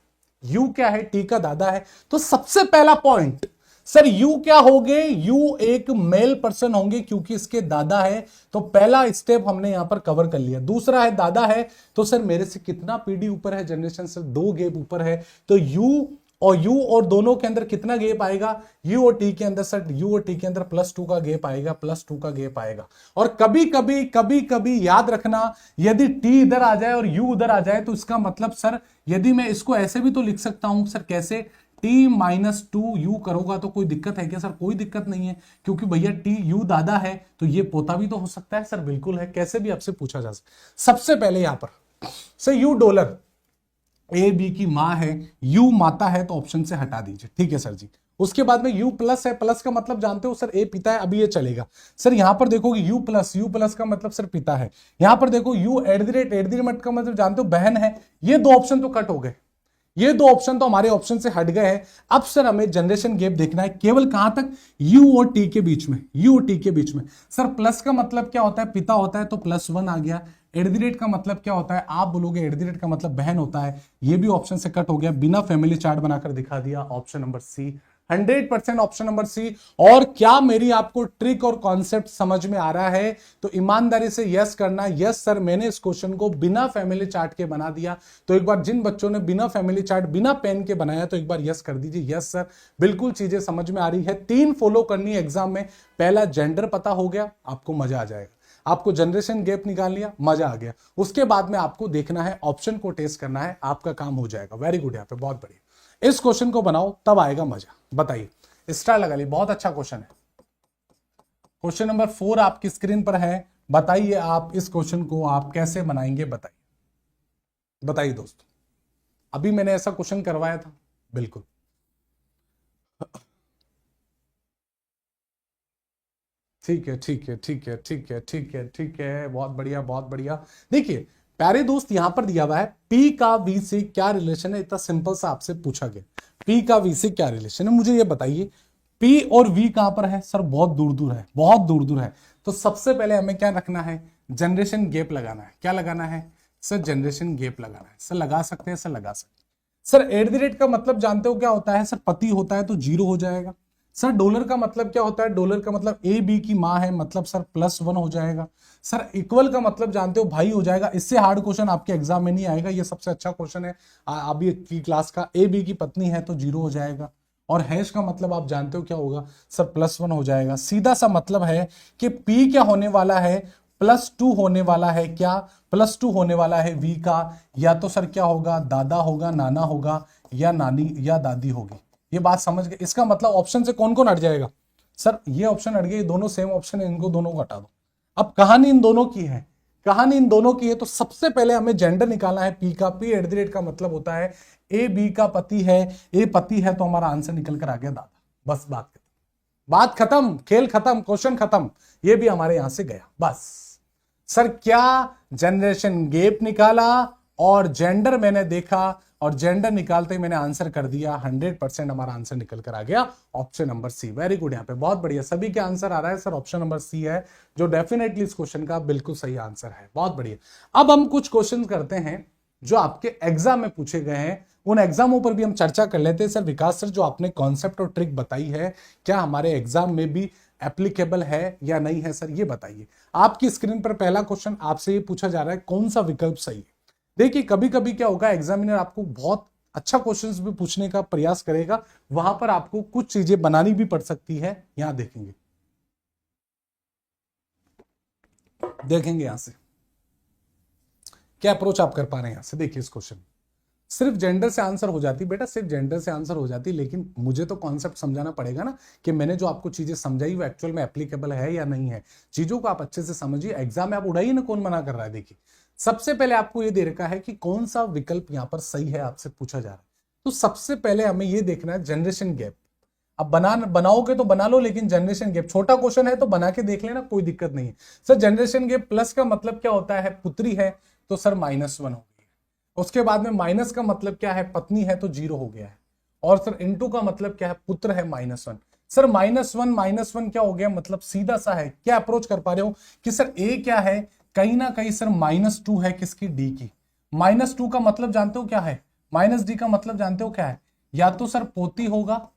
यू क्या है? टी का दादा है। तो सबसे पहला पॉइंट सर यू क्या होंगे? यू एक मेल पर्सन होंगे क्योंकि इसके दादा है। तो पहला स्टेप हमने यहां पर कवर कर लिया। दूसरा है दादा है तो सर मेरे से कितना पीढ़ी ऊपर है? जनरेशन सर 2 गैप ऊपर है। तो यू और दोनों के अंदर कितना गैप आएगा? यू और टी के अंदर सर, यू और टी के अंदर +2 का गैप आएगा, +2 का गैप आएगा। और कभी कभी याद रखना, यदि टी इधर आ जाए और यू उधर आ जाए तो इसका मतलब सर, यदि मैं इसको ऐसे भी तो लिख सकता हूं सर। कैसे? T-2 करोगा तो कोई दिक्कत है क्या सर? कोई दिक्कत नहीं है क्योंकि भैया टी यू दादा है तो ये पोता भी तो हो सकता है सर। बिल्कुल है, कैसे भी आपसे पूछा जा सकता। सबसे पहले यहां पर सर यू डॉलर, ए बी की मां है, यू माता है तो ऑप्शन से हटा दीजिए, ठीक है सर जी। उसके बाद में यू प्लस है। प्लस का मतलब जानते हो सर? ए पिता है, अभी ये चलेगा सर। यहां पर देखोगे यू प्लस का मतलब सर पिता है। यहां पर देखो यू @ का मतलब जानते हो बहन है। ये 2 ऑप्शन तो कट हो गए। ये 2 ऑप्शन तो हमारे ऑप्शन से हट गए हैं। अब सर हमें जनरेशन गैप देखना है केवल कहां तक? यू और टी के बीच में। यू और टी के बीच में सर प्लस का मतलब क्या होता है? पिता होता है तो +1 आ गया। @ का मतलब क्या होता है? आप बोलोगे @ का मतलब बहन होता है। ये भी ऑप्शन से कट हो गया। बिना फैमिली चार्ट बनाकर दिखा दिया। Option number C, 100% option number C. और क्या मेरी आपको ट्रिक और कॉन्सेप्ट समझ में आ रहा है? तो ईमानदारी से यस करना। यस सर, मैंने इस क्वेश्चन को बिना फैमिली चार्ट के बना दिया। तो एक बार जिन बच्चों ने बिना फैमिली चार्ट, बिना पेन के बनाया तो एक बार यस कर दीजिए। यस सर, बिल्कुल चीजें समझ में आ रही है। 3 फॉलो करनी है एग्जाम में। पहला जेंडर पता हो गया, आपको मजा आ जाएगा। आपको जनरेशन गैप निकाल लिया, मजा आ गया। उसके बाद में आपको देखना है, ऑप्शन को टेस्ट करना है, आपका काम हो जाएगा। वेरी गुड, यहाँ पे बहुत बढ़िया। इस क्वेश्चन को बनाओ तब आएगा मजा। बताइए, स्टार लगा ली, बहुत अच्छा क्वेश्चन है। क्वेश्चन नंबर 4 आपकी स्क्रीन पर है। बताइए आप इस क्वेश्चन को आप कैसे बनाएंगे, बताइए बताइए दोस्तों। अभी मैंने ऐसा क्वेश्चन करवाया था, बिल्कुल। ठीक है ठीक है ठीक है ठीक है ठीक है ठीक है, बहुत बढ़िया बहुत बढ़िया। देखिए प्यारे दोस्त, यहां पर दिया हुआ है P का V से क्या रिलेशन है। इतना सिंपल सा आपसे पूछा गया, P का V से क्या रिलेशन है, मुझे ये बताइए। P और V कहां पर है सर? बहुत दूर दूर है, बहुत दूर दूर है। तो सबसे पहले हमें क्या रखना है? जनरेशन गैप लगाना है। क्या लगाना है सर? जनरेशन गैप लगाना है। सर लगा सकते हैं, सर लगा सकते हैं। सर एट द रेट का मतलब जानते हो क्या होता है सर? पति होता है तो जीरो हो जाएगा। सर डॉलर का मतलब क्या होता है? डॉलर का मतलब ए बी की मां है, मतलब सर +1 हो जाएगा। सर इक्वल का मतलब जानते हो? भाई हो जाएगा। इससे हार्ड क्वेश्चन आपके एग्जाम में नहीं आएगा, ये सबसे अच्छा क्वेश्चन है अभी की क्लास का। ए बी की पत्नी है तो 0 हो जाएगा। और हैश का मतलब आप जानते हो क्या होगा सर? +1 हो जाएगा। सीधा सा मतलब है कि पी क्या होने वाला है? +2 होने वाला है। क्या +2 होने वाला है वी का? या तो सर क्या होगा? दादा होगा, नाना होगा, या नानी या दादी होगी। ये बात समझ गए? इसका मतलब ऑप्शन से कौन कौन हट जाएगा सर? ये ऑप्शन हट गए, ये दोनों सेम ऑप्शन है, इनको दोनों को हटा दो। अब कहानी इन दोनों की है, कहानी इन दोनों की है। तो सबसे पहले हमें जेंडर निकालना है पी का। पी एट द रेट का मतलब होता है ए बी का पति है। ए पति है तो हमारा आंसर निकल कर आ गया दादा। बस बात खत्म, बात खत्म, खेल खत्म, क्वेश्चन खत्म। ये भी हमारे यहां से गया बस। सर क्या जनरेशन गैप निकाला और जेंडर मैंने देखा, और जेंडर निकालते ही मैंने आंसर कर दिया। 100% हमारा आंसर निकल कर आ गया option number C. Very good, यहाँ पे बहुत बढ़िया। सभी के आंसर आ रहा है सर, ऑप्शन नंबर सी है जो डेफिनेटली इस क्वेश्चन का बिल्कुल सही आंसर है। बहुत बढ़िया। अब हम कुछ क्वेश्चन करते हैं जो आपके एग्जाम में पूछे गए हैं, उन एग्जामों पर भी हम चर्चा कर लेते हैं। सर विकास सर, जो आपने कॉन्सेप्ट और ट्रिक बताई है, क्या हमारे एग्जाम में भी एप्लीकेबल है या नहीं है सर? ये बताइए। आपकी स्क्रीन पर पहला क्वेश्चन आपसे ये पूछा जा रहा है, कौन सा विकल्प सही है? देखिए कभी कभी क्या होगा, एग्जामिनर आपको बहुत अच्छा क्वेश्चंस भी पूछने का प्रयास करेगा, वहां पर आपको कुछ चीजें बनानी भी पड़ सकती है। यहां देखेंगे, देखेंगे यहां से क्या अप्रोच आप कर पा रहे हैं। यहां से देखिए, इस क्वेश्चन सिर्फ जेंडर से आंसर हो जाती बेटा, सिर्फ जेंडर से आंसर हो जाती, लेकिन मुझे तो कॉन्सेप्ट समझाना पड़ेगा ना कि मैंने जो आपको चीजें समझाई वो एक्चुअल में एप्लीकेबल है या नहीं है। चीजों को आप अच्छे से समझिए, एग्जाम में आप उड़ाइए ना, कौन मना कर रहा है। देखिए सबसे पहले आपको ये दे रखा है कि कौन सा विकल्प यहां पर सही है, आपसे पूछा जा रहा है। तो सबसे पहले हमें ये देखना है जनरेशन गैप। अब बनाओगे तो बना लो, लेकिन जनरेशन गैप छोटा क्वेश्चन है तो बना के देख लेना, कोई दिक्कत नहीं है। सर जनरेशन गैप प्लस का मतलब क्या होता है? पुत्री है तो सर -1 हो गई है। उसके बाद में माइनस का मतलब क्या है? पत्नी है तो 0 हो गया है। और सर इनटू का मतलब क्या है? पुत्र है -1। सर -1 क्या हो गया? मतलब सीधा सा है। क्या अप्रोच कर पा रहे हो कि सर ए क्या है? कहीं ना कहीं सर -2 है किसकी? डी की। -2 का मतलब जानते हो क्या है? -d का मतलब जानते हो क्या है? या तो सर पोती होगा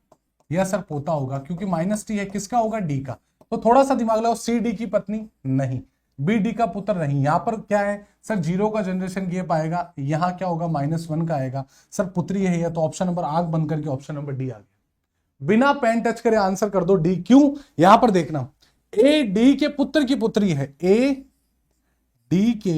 या सर पोता होगा, क्योंकि -t है, किसका होगा? डी का। तो थोड़ा सा दिमाग लगाओ, सी डी की पत्नी नहीं, बी डी का पुत्र नहीं। यहां पर क्या है सर? 0 का जनरेशन गैप आएगा। यहां क्या होगा? -1 का आएगा। सर पुत्री है, तो ऑप्शन नंबर आग बंद करके ऑप्शन नंबर डी आ गया। बिना पेन टच करे आंसर कर दो डी। क्यों? यहां पर देखना, ए डी के पुत्र की पुत्री है। ए डी के,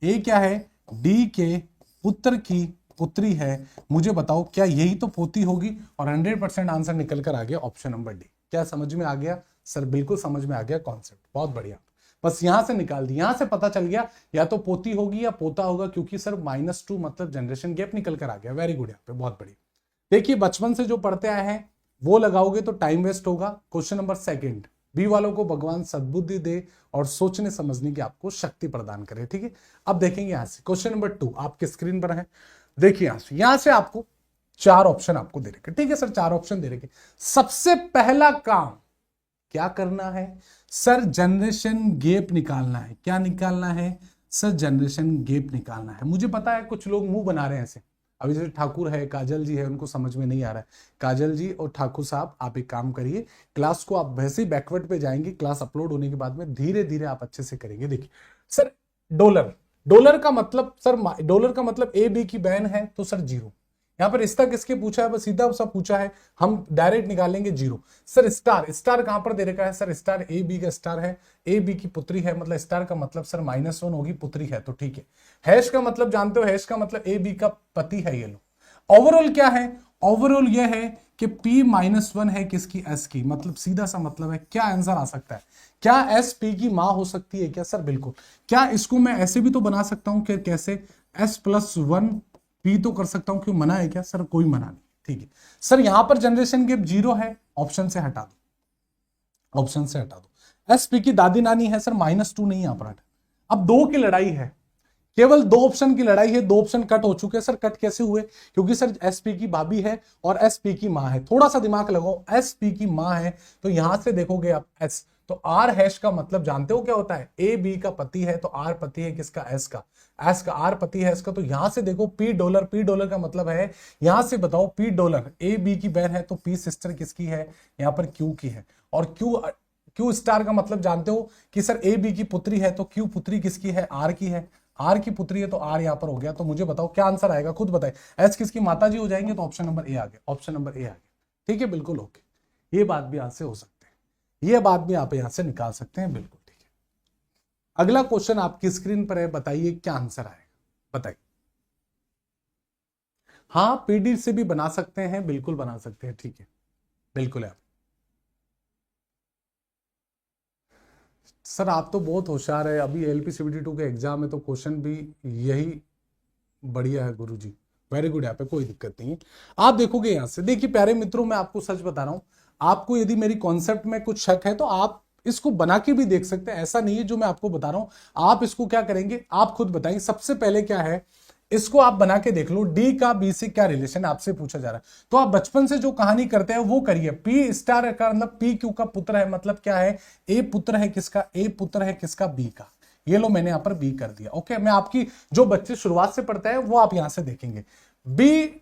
ए क्या है? डी के पुत्र की पुत्री है। मुझे बताओ क्या यही तो पोती होगी? और 100% आंसर निकल कर आ गया ऑप्शन नंबर डी। क्या समझ में आ गया सर? बिल्कुल समझ में आ गया कॉन्सेप्ट, बहुत बढ़िया। बस यहां से निकाल दी, यहां से पता चल गया या तो पोती होगी या पोता होगा, क्योंकि सर -2 मतलब जनरेशन गैप निकल कर आ गया। वेरी गुड, यहाँ पे बहुत बढ़िया। देखिए बचपन से जो पढ़ते आए हैं वो लगाओगे तो टाइम वेस्ट होगा। क्वेश्चन नंबर 2, बी वालों को भगवान सद्बुद्धि दे और सोचने समझने की आपको शक्ति प्रदान करे। ठीक है, अब देखेंगे यहां से क्वेश्चन नंबर 2 आपके स्क्रीन पर है। देखिए यहां से आपको 4 ऑप्शन आपको दे रखे। ठीक है सर, 4 ऑप्शन दे रखे। सबसे पहला काम क्या करना है सर? जनरेशन गैप निकालना है। क्या निकालना है सर? जनरेशन गैप निकालना है। मुझे पता है कुछ लोग मुंह बना रहे हैं ऐसे, अभी जैसे ठाकुर है, काजल जी है, उनको समझ में नहीं आ रहा है। काजल जी और ठाकुर साहब आप एक काम करिए, क्लास को आप वैसे ही बैकवर्ड पे जाएंगे, क्लास अपलोड होने के बाद में धीरे धीरे आप अच्छे से करेंगे। देखिए सर डॉलर, डॉलर का मतलब सर, डॉलर का मतलब ए बी की बहन है तो सर 0। यहाँ पर रिश्ता किसके पूछा है, बस सीधा सा पूछा है, हम डायरेक्ट निकालेंगे जीरो। सर स्टार, स्टार कहां पर दे रखा है, सर स्टार ए बी का स्टार है, ए बी की पुत्री है, मतलब स्टार का मतलब सर -1 होगी, पुत्री है तो ठीक है। हैश का मतलब जानते हो, हैश का मतलब ए बी का पति है, ये लो। ओवरऑल क्या है, ओवरऑल यह है कि P-1 है किसकी, एस की, मतलब सीधा सा मतलब है। क्या आंसर आ सकता है, क्या एस पी की मां हो सकती है क्या, सर बिल्कुल। क्या इसको मैं ऐसे भी तो बना सकता हूं कि कैसे S+1 पी तो कर सकता हूं, क्यों मना है क्या, सर कोई मना नहीं, ठीक है। सर यहां पर जनरेशन गैप 0 है, ऑप्शन से हटा दो, ऑप्शन से हटा दो। एस पी की दादी नानी है सर, -2 नहीं यहां पर हटा। अब 2 की लड़ाई है, केवल 2 ऑप्शन की लड़ाई है, 2 ऑप्शन कट हो चुके हैं। सर कट कैसे हुए, क्योंकि सर एसपी की भाभी है और एसपी की मां है। थोड़ा सा दिमाग लगाओ, एसपी की मां है तो यहां से देखोगे आप एस, तो आर हैश का मतलब जानते हो क्या होता है, ए बी का पति है तो आर पति है किसका, एस का, एस का आर पति है इसका। तो यहां से देखो $P, पी डॉलर का मतलब है, यहां से बताओ $P, ए बी की बहन है तो पी सिस्टर किसकी है, यहां पर क्यू की है। और क्यू स्टार का मतलब जानते हो कि सर ए बी की पुत्री है तो क्यू पुत्री किसकी है, आर की है, आर की पुत्री है तो आर यहां पर हो गया। तो मुझे बताओ क्या आंसर आएगा, खुद बताए। एस किसकी माता जी हो जाएंगे, तो ऑप्शन नंबर ए आ गया, ऑप्शन नंबर ए आ गया, ठीक है बिल्कुल ओके। ये बात भी यहां से हो सकते हैं, ये बात भी आप यहां से निकाल सकते हैं, बिल्कुल ठीक है। अगला क्वेश्चन आपकी स्क्रीन पर है, बताइए क्या आंसर आएगा, बताइए। हाँ पीडी से भी बना सकते हैं, बिल्कुल बना सकते हैं, ठीक है बिल्कुल है आप। सर आप तो बहुत होशियार है, अभी LPCVT2 के एग्जाम है तो क्वेश्चन भी यही बढ़िया है गुरुजी, वेरी गुड। यहाँ पे कोई दिक्कत नहीं है, आप देखोगे यहां से। देखिए प्यारे मित्रों, मैं आपको सच बता रहा हूं, आपको यदि मेरी कॉन्सेप्ट में कुछ शक है तो आप इसको बना के भी देख सकते हैं, ऐसा नहीं है जो मैं आपको बता रहा हूं। आप इसको क्या करेंगे, आप खुद बताएंगे। सबसे पहले क्या है, इसको आप बना के देख लो, डी का बी से क्या रिलेशन आपसे पूछा जा रहा है। तो आप बचपन से जो कहानी करते हैं वो करिए। पी स्टार का मतलब पी क्यू का पुत्र है, मतलब क्या है, ए पुत्र है किसका, ए पुत्र है किसका, बी का। ये लो मैंने यहां पर बी कर दिया, ओके। मैं आपकी जो बच्चे शुरुआत से पढ़ते हैं वो आप यहां से देखेंगे। बी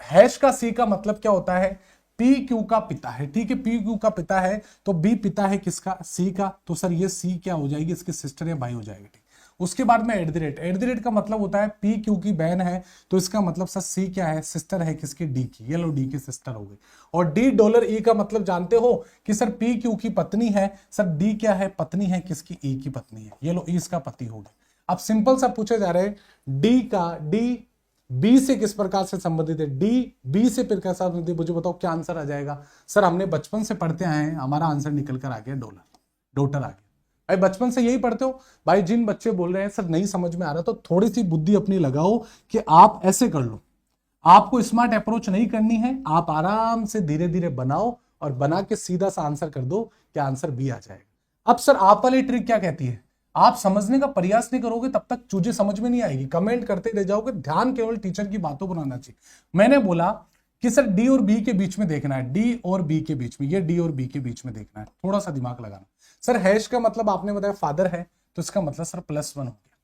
हैश का सी का मतलब क्या होता है, पी क्यू का पिता है, ठीक है, पी क्यू का पिता है तो बी पिता है किसका, सी का। तो सर ये सी क्या हो जाएगी, इसकी सिस्टर या भाई हो जाएगी, ठीक। उसके बाद में एट द रेट का मतलब होता है पी क्यू की बहन है तो इसका मतलब सर सी क्या है, सिस्टर है किसकी, डी की। ये लो डी की सिस्टर हो गई। और $D का मतलब जानते हो कि सर पी क्यू की पत्नी है, सर डी क्या है, पत्नी है किसकी, ई की पत्नी है। ये लो ई इसका पति हो गया। अब सिंपल सा पूछे जा रहे हैं डी का, डी बी से किस प्रकार से संबंधित है, डी बी से प्रकार से संबंधित, मुझे बताओ क्या आंसर आ जाएगा। सर हमने बचपन से पढ़ते आए हैं, हमारा आंसर निकल कर आ गया डॉलर, डॉटर आ गया। भाई बचपन से यही पढ़ते हो भाई। जिन बच्चे बोल रहे हैं सर नहीं समझ में आ रहा, तो थोड़ी सी बुद्धि अपनी लगाओ कि आप ऐसे कर लो। आपको स्मार्ट अप्रोच नहीं करनी है, आप आराम से धीरे धीरे बनाओ और बना के सीधा सा आंसर कर दो कि आंसर बी आ जाएगा। अब सर आप वाली ट्रिक क्या कहती है, आप समझने का प्रयास नहीं करोगे तब तक चीजें समझ में नहीं आएगी, कमेंट करते रह जाओगे। ध्यान केवल टीचर की बातों पर आना चाहिए। मैंने बोला कि सर डी और बी के बीच में देखना है, डी और बी के बीच में, ये डी और बी के बीच में देखना है, थोड़ा सा दिमाग लगाना। सर हैश का मतलब आपने बताया फादर है तो इसका मतलब सर +1 हो गया।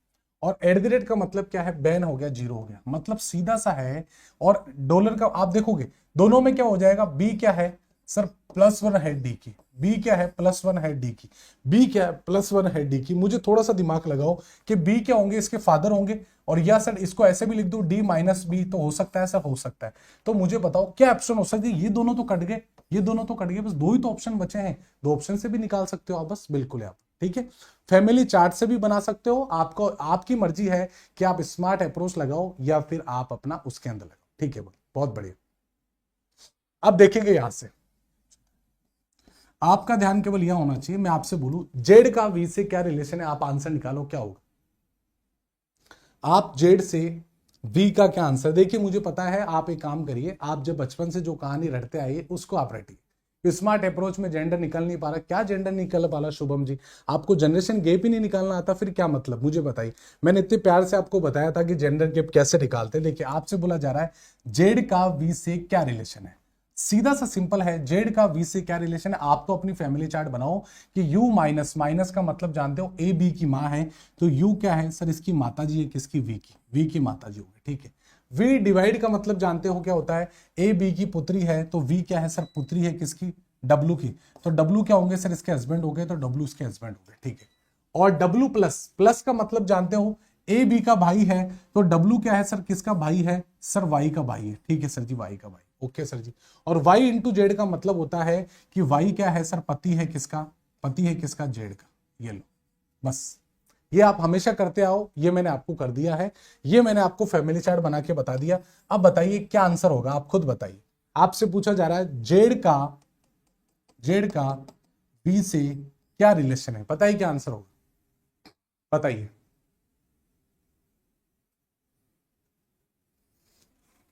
और एट द रेट का मतलब क्या है, बैन हो गया, 0 हो गया, मतलब सीधा सा है। और डॉलर का आप देखोगे दोनों में क्या हो जाएगा, बी क्या है सर +1 है डी की, बी क्या है +1 है डी की, बी क्या है +1 है डी की। मुझे थोड़ा सा दिमाग लगाओ कि बी क्या होंगे, इसके फादर होंगे। और या सर इसको ऐसे भी लिख दो डी -बी, तो हो सकता है सर, हो सकता है। तो मुझे बताओ क्या ऑप्शन हो सकती है, ये दोनों तो कट गए, ये दोनों तो कट गए, बस 2 ही तो ऑप्शन बचे हैं। 2 ऑप्शन से भी निकाल सकते हो आप, बस बिल्कुल आप, ठीक है। फैमिली चार्ट से भी बना सकते हो, आपको आपकी मर्जी है कि आप स्मार्ट अप्रोच लगाओ या फिर आप अपना उसके अंदर लगाओ, ठीक है। बहुत बढ़िया। अब देखेंगे यहां से, आपका ध्यान केवल यह होना चाहिए, मैं आपसे बोलूं जेड का वी से क्या रिलेशन है, आप आंसर निकालो क्या होगा। आप जेड से वी का क्या आंसर, देखिए मुझे पता है, आप एक काम करिए, आप जब बचपन से जो कहानी रटते आए उसको आप रटिए। स्मार्ट अप्रोच में जेंडर निकल नहीं पा रहा, क्या जेंडर निकल पा रहा शुभम जी, आपको जनरेशन गैप ही नहीं निकालना आता, फिर क्या मतलब, मुझे बताइए। मैंने इतने प्यार से आपको बताया था कि जेंडर गैप कैसे निकालते। देखिए आपसे बोला जा रहा है जेड का वी से क्या रिलेशन है, सीधा सा सिंपल है, जेड का वी से क्या रिलेशन है। आप तो अपनी फैमिली चार्ट बनाओ कि यू माइनस, माइनस का मतलब जानते हो ए बी की मां है, तो यू क्या है सर, इसकी माता जी है किसकी, वी की माता जी होगी, ठीक है। वी डिवाइड का मतलब जानते हो क्या होता है, ए बी की पुत्री है तो वी क्या है सर, पुत्री है किसकी, डब्लू की। तो डब्लू क्या होंगे सर, इसके हस्बैंड हो गए, तो डब्लू इसके हस्बैंड हो गए, ठीक है। और डब्लू प्लस, प्लस का मतलब जानते हो ए बी का भाई है तो डब्लू क्या है सर, किसका भाई है सर, वाई का भाई है। ठीक है सर जी, वाई का भाई, ओके सर जी। और वाई इंटू जेड का मतलब होता है कि वाई क्या है सर, पति है किसका, पति है किसका, जेड का। ये लो, बस ये आप हमेशा करते आओ, ये मैंने आपको कर दिया है, ये मैंने आपको फैमिली चार्ट बना के बता दिया। अब बताइए क्या आंसर होगा, आप खुद बताइए। आपसे पूछा जा रहा है जेड का बी से क्या रिलेशन है, बताइए क्या आंसर होगा, बताइए।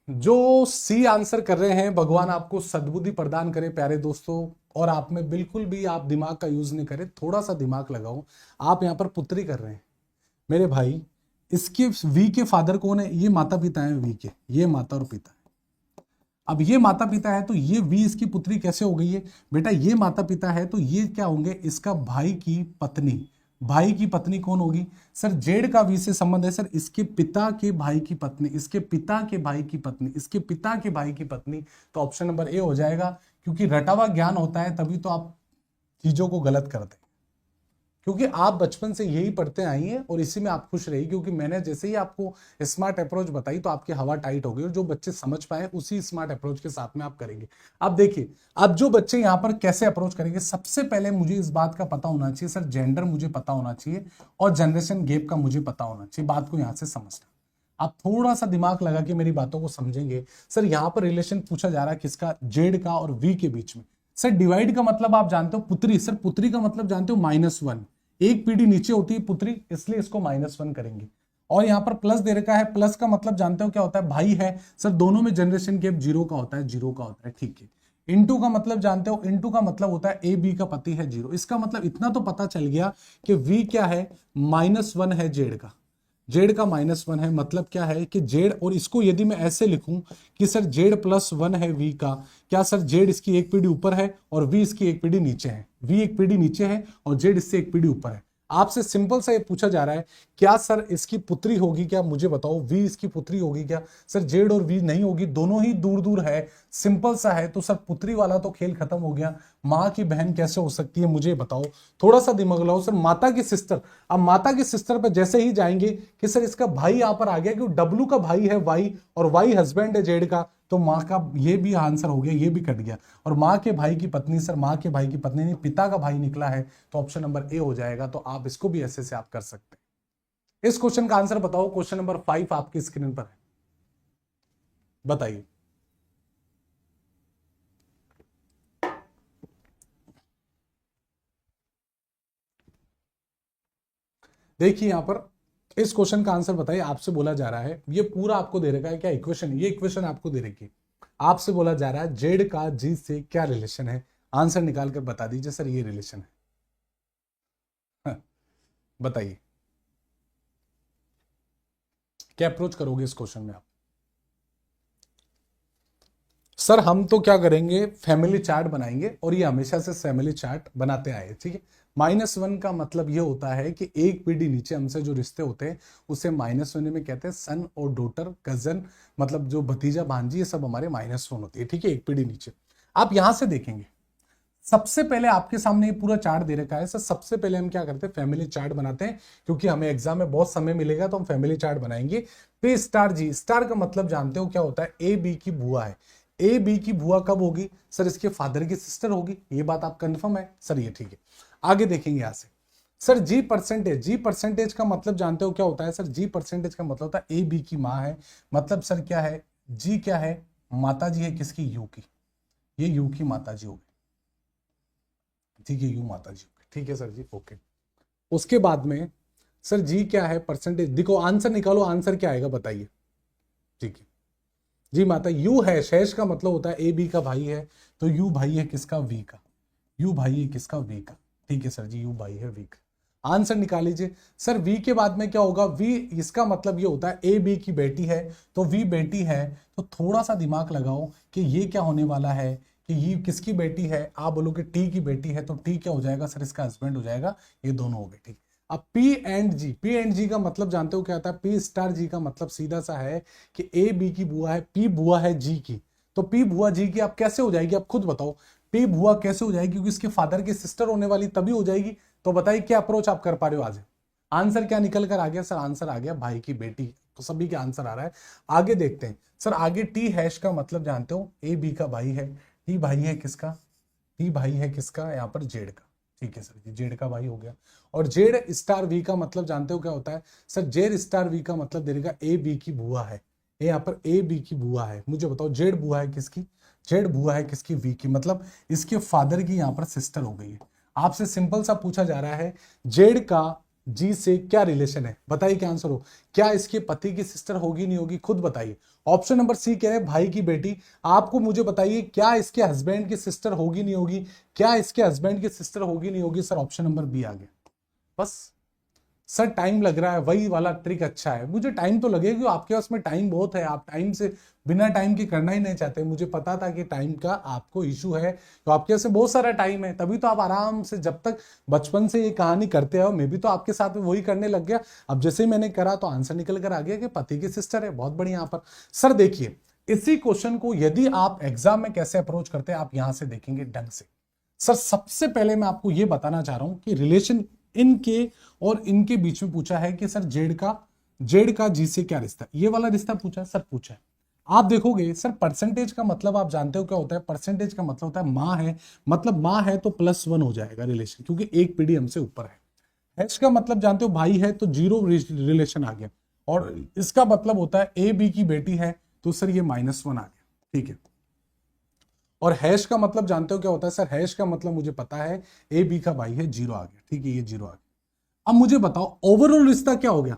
जो सी आंसर कर रहे हैं, भगवान आपको सद्बुद्धि प्रदान करे प्यारे दोस्तों, और आप में बिल्कुल भी आप दिमाग का यूज नहीं करें, थोड़ा सा दिमाग लगाओ। आप यहां पर पुत्री कर रहे हैं मेरे भाई, इसके वी के फादर कौन है, ये माता पिता है वी के, ये माता और पिता है। अब ये माता पिता है तो ये वी इसकी पुत्री कैसे हो गई है बेटा, ये माता पिता है तो ये क्या होंगे, इसका भाई की पत्नी। भाई की पत्नी कौन होगी सर, जेड का वी से संबंध है सर, इसके पिता के भाई की पत्नी, इसके पिता के भाई की पत्नी, इसके पिता के भाई की पत्नी। तो ऑप्शन नंबर ए हो जाएगा, क्योंकि रटा हुआ ज्ञान होता है तभी तो आप चीजों को गलत करते हैं, क्योंकि आप बचपन से यही पढ़ते आई हैं और इसी में आप खुश रही, क्योंकि मैंने जैसे ही आपको स्मार्ट अप्रोच बताई तो आपकी हवा टाइट हो गई, और जो बच्चे समझ पाए उसी स्मार्ट अप्रोच के साथ में आप करेंगे। अब देखिए, अब जो बच्चे यहां पर कैसे अप्रोच करेंगे, सबसे पहले मुझे इस बात का पता होना चाहिए सर, जेंडर मुझे पता होना चाहिए और जनरेशन गैप का मुझे पता होना चाहिए, बात को यहां से समझना। आप थोड़ा सा दिमाग लगा के मेरी बातों को समझेंगे। सर यहां पर रिलेशन पूछा जा रहा है किसका, जेड का और वी के बीच में। सर डिवाइड का मतलब आप जानते हो पुत्री, सर पुत्री का मतलब जानते हो -1, एक पीढ़ी नीचे होती है पुत्री, इसलिए इसको -1 करेंगे। और यहां पर प्लस दे रखा है, प्लस का मतलब जानते हो क्या होता है, भाई है सर, दोनों में जनरेशन गैप 0 का होता है, 0 का होता है। ठीक है, इंटू का मतलब जानते हो, इंटू का मतलब होता है ए बी का पति है 0। इसका मतलब इतना तो पता चल गया कि वी क्या है, -1 है जेड का, जेड का -1 है, मतलब क्या है कि जेड, और इसको यदि मैं ऐसे लिखूं कि सर जेड +1 है वी का, क्या सर जेड इसकी एक पीढ़ी ऊपर है और वी इसकी एक पीढ़ी नीचे है, वी एक पीढ़ी नीचे है और जेड इससे एक पीढ़ी ऊपर है। आपसे सिंपल सा ये पूछा जा रहा है, क्या सर इसकी पुत्री होगी क्या, मुझे बताओ, वी इसकी पुत्री होगी क्या, सर जेड और वी नहीं होगी, दोनों ही दूर दूर है, सिंपल सा है। तो सर पुत्री वाला तो खेल खत्म हो गया, माँ की बहन कैसे हो सकती है, मुझे बताओ, थोड़ा सा दिमाग लगाओ। सर माता की सिस्टर, अब माता की सिस्टर पर जैसे ही जाएंगे कि सर इसका भाई यहां पर आ गया, कि डब्लू का भाई है वाई और वाई हस्बैंड है जेड का, तो माँ का ये भी आंसर हो गया, ये भी कट गया। और माँ के भाई की पत्नी, सर माँ के भाई की पत्नी नहीं, पिता का भाई निकला है, तो ऑप्शन नंबर ए हो जाएगा। तो आप इसको भी ऐसे से आप कर सकते हैं। इस क्वेश्चन का आंसर बताओ, क्वेश्चन नंबर 5 आपकी स्क्रीन पर है, बताइए। देखिए यहां पर इस क्वेश्चन का आंसर बताइए, आपसे बोला जा रहा है, ये पूरा आपको दे रखा है क्या इक्वेशन, ये इक्वेशन आपको दे रखी है, आपसे बोला जा रहा है जेड का जी से क्या रिलेशन है, आंसर निकाल कर बता दीजिए सर ये रिलेशन है। हाँ, बताइए क्या अप्रोच करोगे इस क्वेश्चन में आप। सर हम तो क्या करेंगे, फैमिली चार्ट बनाएंगे, और ये हमेशा से फैमिली चार्ट बनाते आए, ठीक है। -1 का मतलब ये होता है कि एक पीढ़ी नीचे हमसे जो रिश्ते होते हैं उसे -1 में कहते हैं, सन और डॉटर, कजन, मतलब जो भतीजा भांजी, ये सब हमारे -1 होती है, ठीक है, एक पीढ़ी नीचे। आप यहां से देखेंगे, सबसे पहले आपके सामने ये पूरा चार्ट दे रखा है सर, सबसे पहले हम क्या करते हैं, फैमिली चार्ट बनाते हैं, क्योंकि हमें एग्जाम में बहुत समय मिलेगा तो हम फैमिली चार्ट बनाएंगे। पे स्टार जी, स्टार का मतलब जानते हो क्या होता है, ए बी की बुआ है। ए बी की बुआ कब होगी सर, इसके फादर की सिस्टर होगी, ये बात आप कंफर्म है सर, ये ठीक है। आगे देखेंगे यहां से, सर जी परसेंटेज, जी परसेंटेज का मतलब जानते हो क्या होता है सर, जी परसेंटेज का मतलब होता है ए बी की माँ है, मतलब सर क्या है, जी क्या है, माता जी है किसकी, यू की, ये यू की माता जी होगी, ठीक है, यू माता जी होगी, ठीक है सर जी, ओके। उसके बाद में सर जी क्या है, परसेंटेज, देखो आंसर निकालो, आंसर क्या आएगा बताइए, ठीक है जी माता, यू है, शेष का मतलब होता है ए बी का भाई है, तो यू भाई है किसका, वी का, यू भाई है किसका, वी का, ठीक है सर जी, यू भाई है वी का। आंसर निकाल लीजिए सर, वी के बाद में क्या होगा, वी, इसका मतलब ये होता है ए बी की बेटी है, तो वी बेटी है, तो थोड़ा सा दिमाग लगाओ कि ये क्या होने वाला है, कि ये किसकी बेटी है, आप बोलो कि टी की बेटी है, तो टी क्या हो जाएगा सर, इसका हस्बैंड हो जाएगा, ये दोनों हो गए, ठीक। अब P and G, P and G का मतलब जानते हो क्या आता है, पी स्टार जी का मतलब सीधा सा है कि ए बी की बुआ है, पी बुआ है जी की, तो पी बुआ जी की आप कैसे हो जाएगी, आप खुद बताओ, पी बुआ कैसे हो जाएगी, क्योंकि इसके फादर की सिस्टर होने वाली तभी हो जाएगी। तो बताइए क्या अप्रोच आप कर पा रहे हो आज, आंसर क्या निकल कर आ गया सर? आंसर आ गया भाई की बेटी। तो सभी का आंसर आ रहा है। आगे देखते हैं सर, आगे टी हैश का मतलब जानते हो, ए बी का भाई है। टी भाई है किसका? टी भाई है किसका? यहाँ पर जेड का। ठीक है सर जी, जेड का भाई हो गया। और जेड स्टार वी का मतलब जानते हो क्या होता है सर? जेड स्टार वी का मतलब देगा ए बी की बुआ है। यहाँ पर ए बी की बुआ है। मुझे बताओ जेड बुआ है किसकी? जेड बुआ है किसकी? वी की। मतलब इसके फादर की यहाँ पर सिस्टर हो गई है। आपसे सिंपल सा पूछा जा रहा है, जेड का जी से क्या रिलेशन है? बताइए क्या आंसर हो। क्या इसके पति की सिस्टर होगी नहीं होगी? खुद बताइए। ऑप्शन नंबर सी कह रहे हैं भाई की बेटी। आपको मुझे बताइए क्या इसके हस्बैंड की सिस्टर होगी नहीं होगी? क्या इसके हस्बैंड की सिस्टर होगी नहीं होगी? सर ऑप्शन नंबर बी आ गया। बस सर टाइम लग रहा है, वही वाला ट्रिक अच्छा है। मुझे टाइम तो लगेगा क्योंकि आपके पास में टाइम बहुत है, आप टाइम से बिना टाइम के करना ही नहीं चाहते। मुझे पता था कि टाइम का आपको इशू है, तो आपके पास में बहुत सारा टाइम है, तभी तो आप आराम से जब तक बचपन से ये कहानी करते हो, मैं भी तो आपके साथ में वही करने लग गया। अब जैसे ही मैंने करा तो आंसर निकल कर आ गया कि पति की सिस्टर है। बहुत बढ़िया। यहाँ पर सर देखिए, इसी क्वेश्चन को यदि आप एग्जाम में कैसे अप्रोच करते हैं, आप यहां से देखेंगे ढंग से। सर सबसे पहले मैं आपको यह बताना चाह रहा हूं कि रिलेशन इनके और इनके बीच में पूछा है कि सर जेड का जी से क्या रिश्ता? ये वाला रिश्ता पूछा है सर, पूछा है। आप देखोगे सर परसेंटेज का मतलब आप जानते हो क्या होता है? परसेंटेज का मतलब होता है माँ है, मतलब माँ है तो +1 हो जाएगा रिलेशन, क्योंकि एक पीढ़ी हमसे ऊपर है। हैश का मतलब जानते हो भाई है तो 0 रिलेशन आ गया। और इसका मतलब होता है ए बी की बेटी है तो सर ये -1 आ गया। ठीक है। और हैश का मतलब जानते हो क्या होता है सर? हैश का मतलब मुझे पता है, ए बी का भाई है, 0 आ गया। ठीक है, ये 0 आ गया। अब मुझे बताओ ओवरऑल रिश्ता क्या हो गया?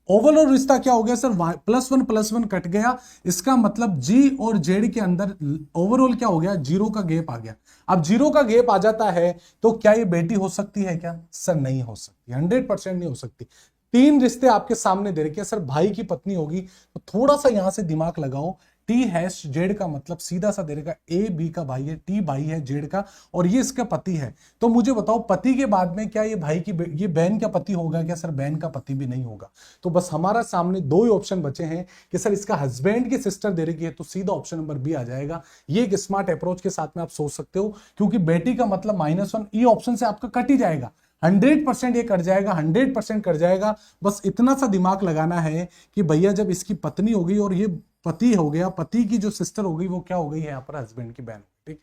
ओवरऑल रिश्ता क्या हो गया सर? +1 कट गया। इसका मतलब जी और जेड के अंदर ओवरऑल क्या हो गया? 0 का गैप आ गया। अब 0 का गैप आ जाता है तो क्या ये बेटी हो सकती है क्या? सर नहीं हो सकती, 100% नहीं हो सकती। 3 रिश्ते आपके सामने दे रखे। सर भाई की पत्नी होगी तो थोड़ा सा यहां से दिमाग लगाओ। टी हैश जेड का मतलब सीधा सा दे रखा, ए बी का भाई है, टी भाई है जेड का, और ये इसका पति है। तो मुझे बताओ पति के बाद में क्या ये भाई की ये बहन का पति होगा क्या? सर बहन का पति भी नहीं होगा। तो बस हमारा सामने 2 ही ऑप्शन बचे हैं कि सर इसका हस्बैंड की सिस्टर दे रखी है, तो सीधा ऑप्शन नंबर बी आ जाएगा। ये एक स्मार्ट अप्रोच के साथ में आप सोच सकते हो, क्योंकि बेटी का मतलब -1 ये ऑप्शन से आपका कट ही जाएगा। 100% ये कट जाएगा, 100% कट जाएगा। बस इतना सा दिमाग लगाना है कि भैया जब इसकी पत्नी हो गई और ये पति हो गया, पति की जो सिस्टर हो गई वो क्या हो गई है? यहाँ पर हस्बैंड की बहन। ठीक,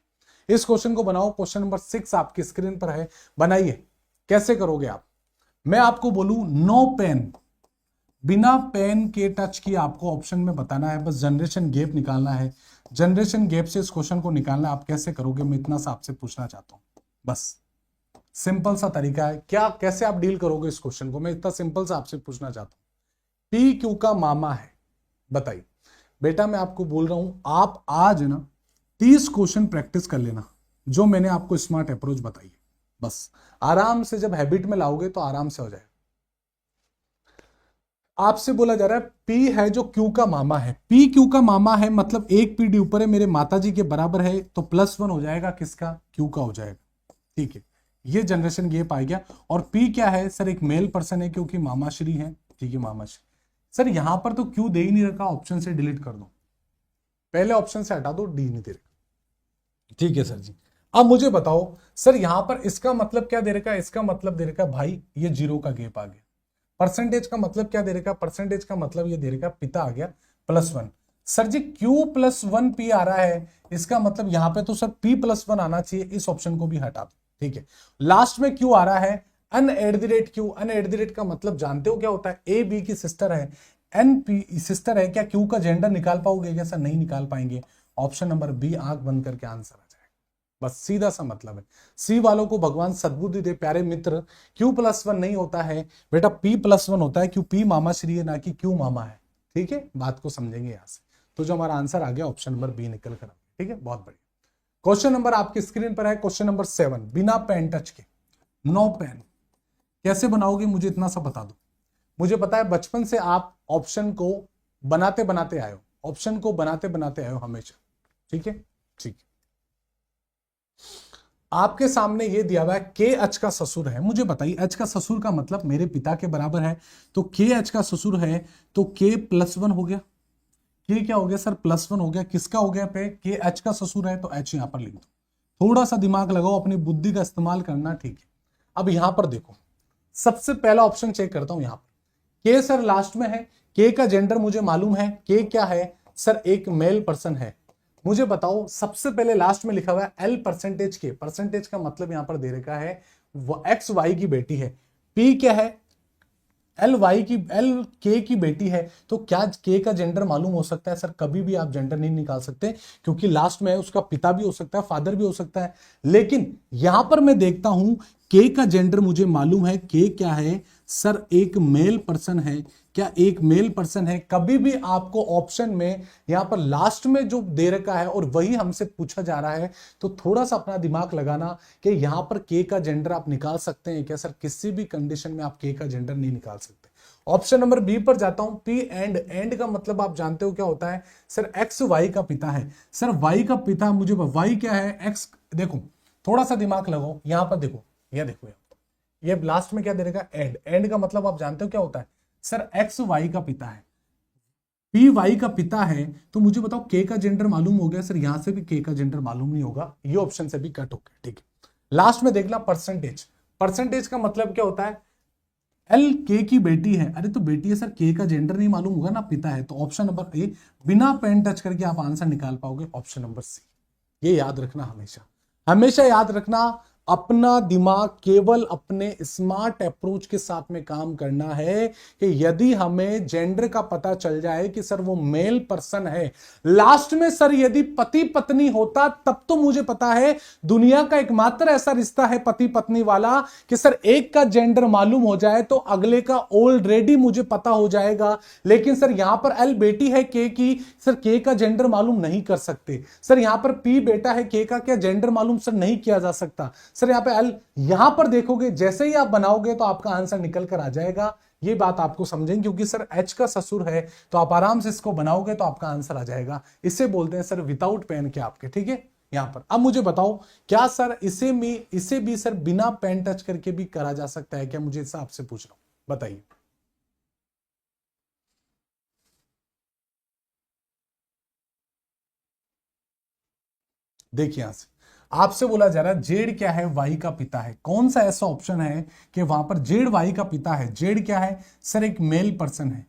इस क्वेश्चन को बनाओ। क्वेश्चन नंबर 6 आपकी स्क्रीन पर है, बनाइए। कैसे करोगे आप? मैं आपको बोलूं नो पेन, बिना पेन के टच किए आपको ऑप्शन में बताना है। बस जनरेशन गैप निकालना है, जनरेशन गैप से इस क्वेश्चन को निकालना है। आप कैसे करोगे मैं इतना सा आपसे पूछना चाहता हूं। बस सिंपल सा तरीका है। क्या कैसे आप डील करोगे इस क्वेश्चन को, मैं इतना सिंपल सा आपसे पूछना चाहता हूं। पी क्यू का मामा है, बताइए। बेटा मैं आपको बोल रहा हूं, आप आज ना 30 क्वेश्चन प्रैक्टिस कर लेना जो मैंने आपको स्मार्ट अप्रोच बताई है। बस आराम से जब हैबिट में लाओगे तो आराम से हो जाएगा। आपसे बोला जा रहा है पी है जो क्यू का मामा है, पी क्यू का मामा है मतलब एक पीढ़ी ऊपर है, मेरे माताजी के बराबर है, तो +1 हो जाएगा किसका? क्यू का हो जाएगा। ठीक है, ये जनरेशन गैप आ गया। और पी क्या है सर? एक मेल पर्सन है क्योंकि मामाश्री है। ठीक है, मामाश्री। सर यहां पर तो क्यू दे ही नहीं रखा, ऑप्शन से डिलीट कर दो, पहले ऑप्शन से हटा दो, डी नहीं दे रखा। ठीक है सर जी। अब मुझे बताओ सर यहां पर इसका मतलब क्या दे रखा है? इसका मतलब दे रखा भाई ये 0 का गैप आ गया। परसेंटेज का मतलब क्या दे रखा? परसेंटेज का मतलब ये दे रखा पिता आ गया +1। सर जी Q+1 P आ रहा है, इसका मतलब यहां पे तो सर P+1 आना चाहिए, इस ऑप्शन को भी हटा दो। ठीक है, लास्ट में Q आ रहा है Q। अन का मतलब जानते हो क्या होता है? ए बी की सिस्टर है, एन पी सिस्टर है। क्या Q का जेंडर निकाल पाओगे क्या? सर नहीं निकाल पाएंगे। ऑप्शन नंबर बी आंख बंद करके आंसर आ जाएगा। बस सीधा सा मतलब है। सी वालों को भगवान सद्बुद्धि दे प्यारे मित्र। Q+1 नहीं होता है बेटा, P+1 होता है। क्यों? P मामा श्री है ना कि Q मामा है। ठीक है, बात को समझेंगे यहां से। तो जो हमारा आंसर आ गया ऑप्शन नंबर बी निकल कर। ठीक है, बहुत बढ़िया। क्वेश्चन नंबर आपकी स्क्रीन पर है, क्वेश्चन नंबर 7, बिना पेन टच के, नो पेन। कैसे बनाओगे मुझे इतना सा बता दो। मुझे पता है बचपन से आप ऑप्शन को बनाते बनाते आए हो, ऑप्शन को बनाते बनाते आए हो हमेशा। ठीक है, ठीक है। आपके सामने ये दिया हुआ है के एच का ससुर है। मुझे बताइए एच का ससुर का मतलब मेरे पिता के बराबर है, तो के एच का ससुर है तो K+1 हो गया। के क्या हो गया सर? +1 हो गया। किसका हो गया पे? के एच का ससुर है तो एच यहां पर लिख दो। थोड़ा सा दिमाग लगाओ, अपनी बुद्धि का इस्तेमाल करना। ठीक है, अब यहां पर देखो सबसे पहला ऑप्शन चेक करता हूं यहां पर, के सर लास्ट में है, के का जेंडर मुझे मालूम है, के क्या है सर, एक मेल पर्सन है। मुझे बताओ सबसे पहले लास्ट में लिखा हुआ है एल परसेंटेज के, परसेंटेज का मतलब यहां पर दे रखा है एक्स वाई की बेटी है, पी क्या है एल वाई की, एल के की बेटी है, तो क्या के का जेंडर मालूम हो सकता है सर? कभी भी आप जेंडर नहीं निकाल सकते, क्योंकि लास्ट में उसका पिता भी हो सकता है, फादर भी हो सकता है। लेकिन यहां पर मैं देखता हूं के का जेंडर मुझे मालूम है, के क्या है सर, एक मेल पर्सन है। क्या एक मेल पर्सन है? कभी भी आपको ऑप्शन में यहां पर लास्ट में जो दे रखा है और वही हमसे पूछा जा रहा है, तो थोड़ा सा अपना दिमाग लगाना कि यहां पर के का जेंडर आप निकाल सकते हैं क्या सर? किसी भी कंडीशन में आप के का जेंडर नहीं निकाल सकते। ऑप्शन नंबर बी पर जाता हूं, पी एंड, एंड का मतलब आप जानते हो क्या होता है सर? एक्स वाई का पिता है। सर वाई का पिता, मुझे वाई क्या है, एक्स। देखो थोड़ा सा दिमाग लगाओ, यहां पर देखो, यह देखो ये लास्ट में क्या दे देगा? एंड, एंड का मतलब आप जानते हो क्या होता है सर? एक्स वाई का पिता है, पी वाई का पिता है, तो मुझे बताओ के का जेंडर मालूम हो गया सर? यहां से भी के का जेंडर मालूम नहीं होगा, ये ऑप्शन से भी कट हो गया। ठीक है, लास्ट में देखना परसेंटेज, परसेंटेज का मतलब क्या होता है? एल के की बेटी है, अरे तो बेटी है सर, के का जेंडर नहीं मालूम होगा ना, पिता है, तो ऑप्शन नंबर ए, बिना पेन टच करके आप आंसर निकाल पाओगे, ऑप्शन नंबर सी। ये याद रखना, हमेशा हमेशा याद रखना, अपना दिमाग केवल अपने स्मार्ट अप्रोच के साथ में काम करना है कि यदि हमें जेंडर का पता चल जाए कि सर वो मेल पर्सन है, लास्ट में सर यदि पति पत्नी होता तब तो मुझे पता है दुनिया का एकमात्र ऐसा रिश्ता है पति पत्नी वाला कि सर एक का जेंडर मालूम हो जाए तो अगले का ऑलरेडी मुझे पता हो जाएगा। लेकिन सर यहां पर एल बेटी है के की, सर के का जेंडर मालूम नहीं कर सकते। सर यहां पर पी बेटा है, के का क्या जेंडर मालूम सर नहीं किया जा सकता। सर यहां पे एल, यहां पर देखोगे जैसे ही आप बनाओगे तो आपका आंसर निकल कर आ जाएगा। ये बात आपको समझेंगे, क्योंकि सर एच का ससुर है, तो आप आराम से इसको बनाओगे तो आपका आंसर आ जाएगा। इसे बोलते हैं सर विदाउट पेन के आपके। ठीक है, यहां पर अब मुझे बताओ क्या सर इसे भी सर बिना पेन टच करके भी करा जा सकता है क्या? मुझे इससे आपसे पूछ रहा हूं, बताइए। देखिए यहां से आपसे बोला जा रहा है जेड क्या है? वाई का पिता है। कौन सा ऐसा ऑप्शन है कि वहां पर जेड वाई का पिता है? जेड क्या है सर? एक मेल पर्सन है।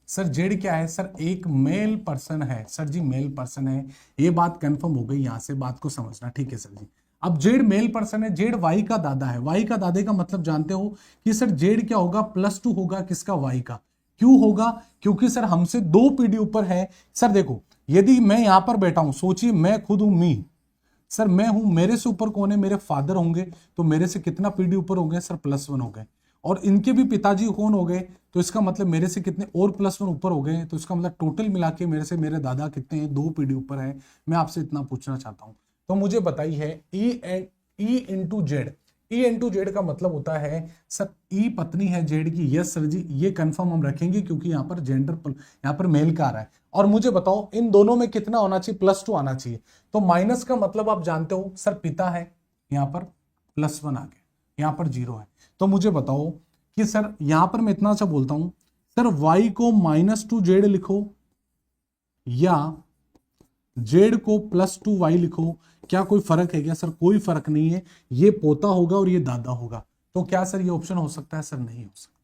सर जेड क्या है सर? एक मेल पर्सन है। सर जी मेल पर्सन है, ये बात कंफर्म हो गई, यहां से बात को समझना। ठीक है सर जी, अब जेड मेल पर्सन है, जेड वाई का दादा है। वाई का दादे का मतलब जानते हो कि सर जेड क्या होगा? +2 होगा, किसका? वाई का। क्यों होगा? क्योंकि सर हमसे 2 पीढ़ी ऊपर है। सर देखो यदि मैं यहां पर बैठा हूं, सोचिए मैं खुद हूं, मी सर मैं हूं, मेरे से ऊपर कौन है? मेरे फादर होंगे, तो मेरे से कितना पीढ़ी ऊपर हो गए सर? +1 हो गए। और इनके भी पिताजी कौन हो गए? तो इसका मतलब मेरे से कितने और +1 ऊपर हो गए, तो इसका मतलब टोटल मिला के मेरे से मेरे दादा कितने हैं? 2 पीढ़ी ऊपर है। मैं आपसे इतना पूछना चाहता हूं, तो मुझे बताइए E into Z, E into Z का मतलब होता है सर ई पत्नी है जेड की। यस सर जी, ये कंफर्म हम रखेंगे क्योंकि यहाँ पर जेंडर, यहाँ पर मेल का आ रहा है। और मुझे बताओ इन दोनों में कितना होना चाहिए? +2 आना चाहिए। तो माइनस का मतलब आप जानते हो सर, पिता है, यहां पर +1 आ गया, यहां पर 0 है। तो मुझे बताओ कि सर यहां पर मैं इतना सा बोलता हूं सर, y को -2 जेड लिखो या जेड को +2 y लिखो, क्या कोई फर्क है क्या सर? कोई फर्क नहीं है, ये पोता होगा और ये दादा होगा। तो क्या सर ये ऑप्शन हो सकता है? सर नहीं हो सकता।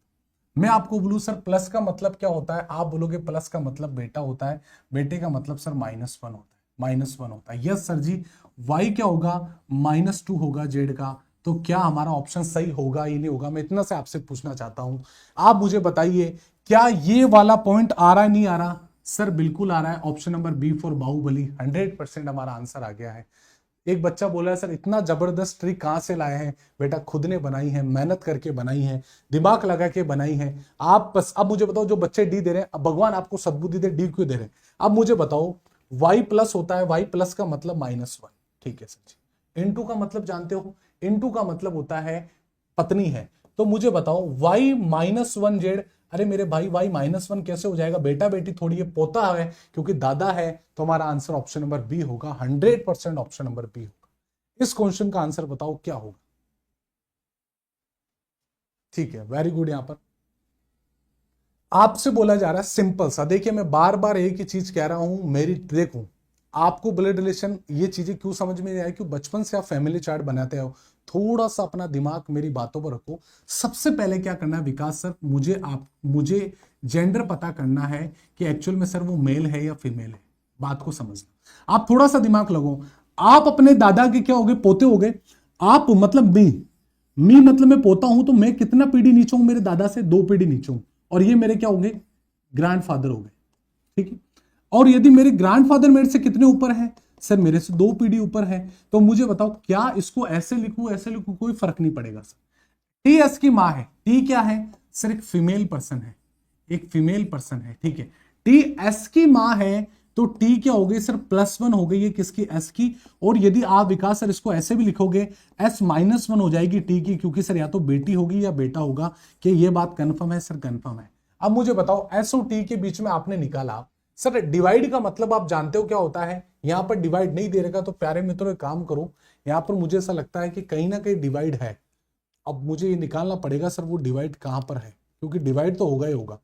मैं आपको बोलूं सर प्लस का मतलब क्या होता है? आप बोलोगे प्लस का मतलब बेटा होता है, बेटे का मतलब सर -1 होता है, -1 होता है। यस सर जी, वाई क्या होगा? -2 होगा जेड का। तो क्या हमारा ऑप्शन सही होगा या नहीं होगा? मैं इतना से आपसे पूछना चाहता हूं, आप मुझे बताइए क्या ये वाला पॉइंट आ रहा है नहीं आ रहा? सर बिल्कुल आ रहा है, option number B for Baahubali, 100% हमारा आंसर आ गया है। एक बच्चा बोला है सर इतना जबरदस्त ट्रिक कहां से लाए हैं? बेटा खुद ने बनाई है, मेहनत करके बनाई है, दिमाग लगा के बनाई है। आप बस अब मुझे बताओ, जो बच्चे डी दे रहे हैं, अब भगवान आपको सद्बुद्धि दे, डी क्यों दे रहे हैं? अब मुझे बताओ वाई प्लस होता है, वाई प्लस का मतलब -1। ठीक है सर जी। इनटू का मतलब जानते हो? इनटू का मतलब होता है पत्नी है। तो मुझे बताओ वाई -1 जेड, अरे मेरे भाई वाई -1 कैसे हो जाएगा? बेटा बेटी थोड़ी, ये पोता है, क्योंकि दादा है। तो हमारा आंसर ऑप्शन नंबर बी होगा, 100% ऑप्शन नंबर बी होगा। इस क्वेश्चन का आंसर बताओ क्या होगा? ठीक है, वेरी गुड। यहां पर आपसे बोला जा रहा है सिंपल सा, देखिए मैं बार बार एक ही चीज कह रहा हूं, मेरी देखो आपको ब्लड रिलेशन ये चीजें क्यों समझ में नहीं आई, क्यों बचपन से आप फैमिली चार्ट बनाते हो। थोड़ा सा अपना दिमाग मेरी बातों पर रखो। सबसे पहले क्या करना है विकास सर, मुझे जेंडर पता करना है कि एक्चुअल में सर वो मेल है या फीमेल है। बात को समझना, आप थोड़ा सा दिमाग लगो। आप अपने दादा के क्या हो गए, पोते हो गए। आप मतलब मी मतलब मैं पोता हूं, तो मैं कितना पीढ़ी नीचे हूं मेरे दादा से, 2 पीढ़ी नीचे हूं, और ये मेरे क्या हो गए, ग्रैंडफादर हो गए। ठीक है, और यदि मेरे ग्रैंडफादर मेरे से कितने ऊपर है, सर मेरे से 2 पीढ़ी ऊपर है। तो मुझे बताओ क्या इसको ऐसे लिखूं, कोई फर्क नहीं पड़ेगा सर। टी एस की मां है, टी क्या है सर, एक फीमेल पर्सन है, एक फीमेल पर्सन है। ठीक है, टी एस की मां है, तो टी क्या हो गई सर, +1 हो गई है किसकी, एस की। और यदि आप विकास सर इसको ऐसे भी लिखोगे, S-1 हो जाएगी टी की, क्योंकि सर या तो बेटी होगी या बेटा होगा। कि ये बात कंफर्म है सर, कंफर्म है। अब मुझे बताओ एस और टी के बीच में आपने निकाला सर डिवाइड का मतलब आप जानते हो क्या होता है। यहां पर डिवाइड नहीं दे रहेगा, तो प्यारे मित्रों एक काम करो, यहां पर मुझे ऐसा लगता है कि कहीं ना कहीं डिवाइड है। अब मुझे ये निकालना पड़ेगा सर वो डिवाइड कहां पर है, क्योंकि डिवाइड तो होगा ही होगा।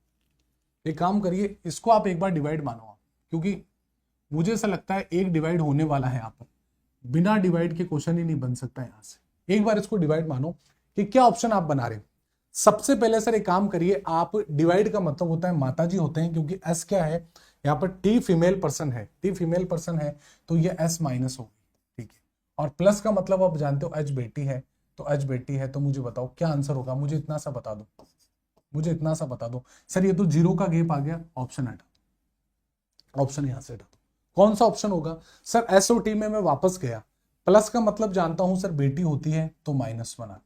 एक काम करिए, इसको आप एक बार डिवाइड मानो आप, क्योंकि मुझे ऐसा लगता है एक डिवाइड होने वाला है यहाँ पर, बिना डिवाइड के क्वेश्चन ही नहीं बन सकता यहां से। एक बार इसको डिवाइड मानो कि क्या ऑप्शन आप बना रहे हो। सबसे पहले सर एक काम करिए, आप डिवाइड का मतलब होता है माताजी होते हैं, क्योंकि एस क्या है यहाँ पर, टी फीमेल पर्सन है, टी फीमेल पर्सन है, तो ये S- होगी। ठीक है, और प्लस का मतलब आप जानते हो H बेटी है, तो H बेटी है। तो मुझे बताओ क्या आंसर होगा, मुझे इतना सा बता दो, मुझे इतना सा बता दो सर। ये तो 0 का गैप आ गया, ऑप्शन हटा दो, ऑप्शन यहां से हटा दो। कौन सा ऑप्शन होगा सर, S और T में मैं वापस गया, प्लस का मतलब जानता हूं सर बेटी होती है, तो -1 आ।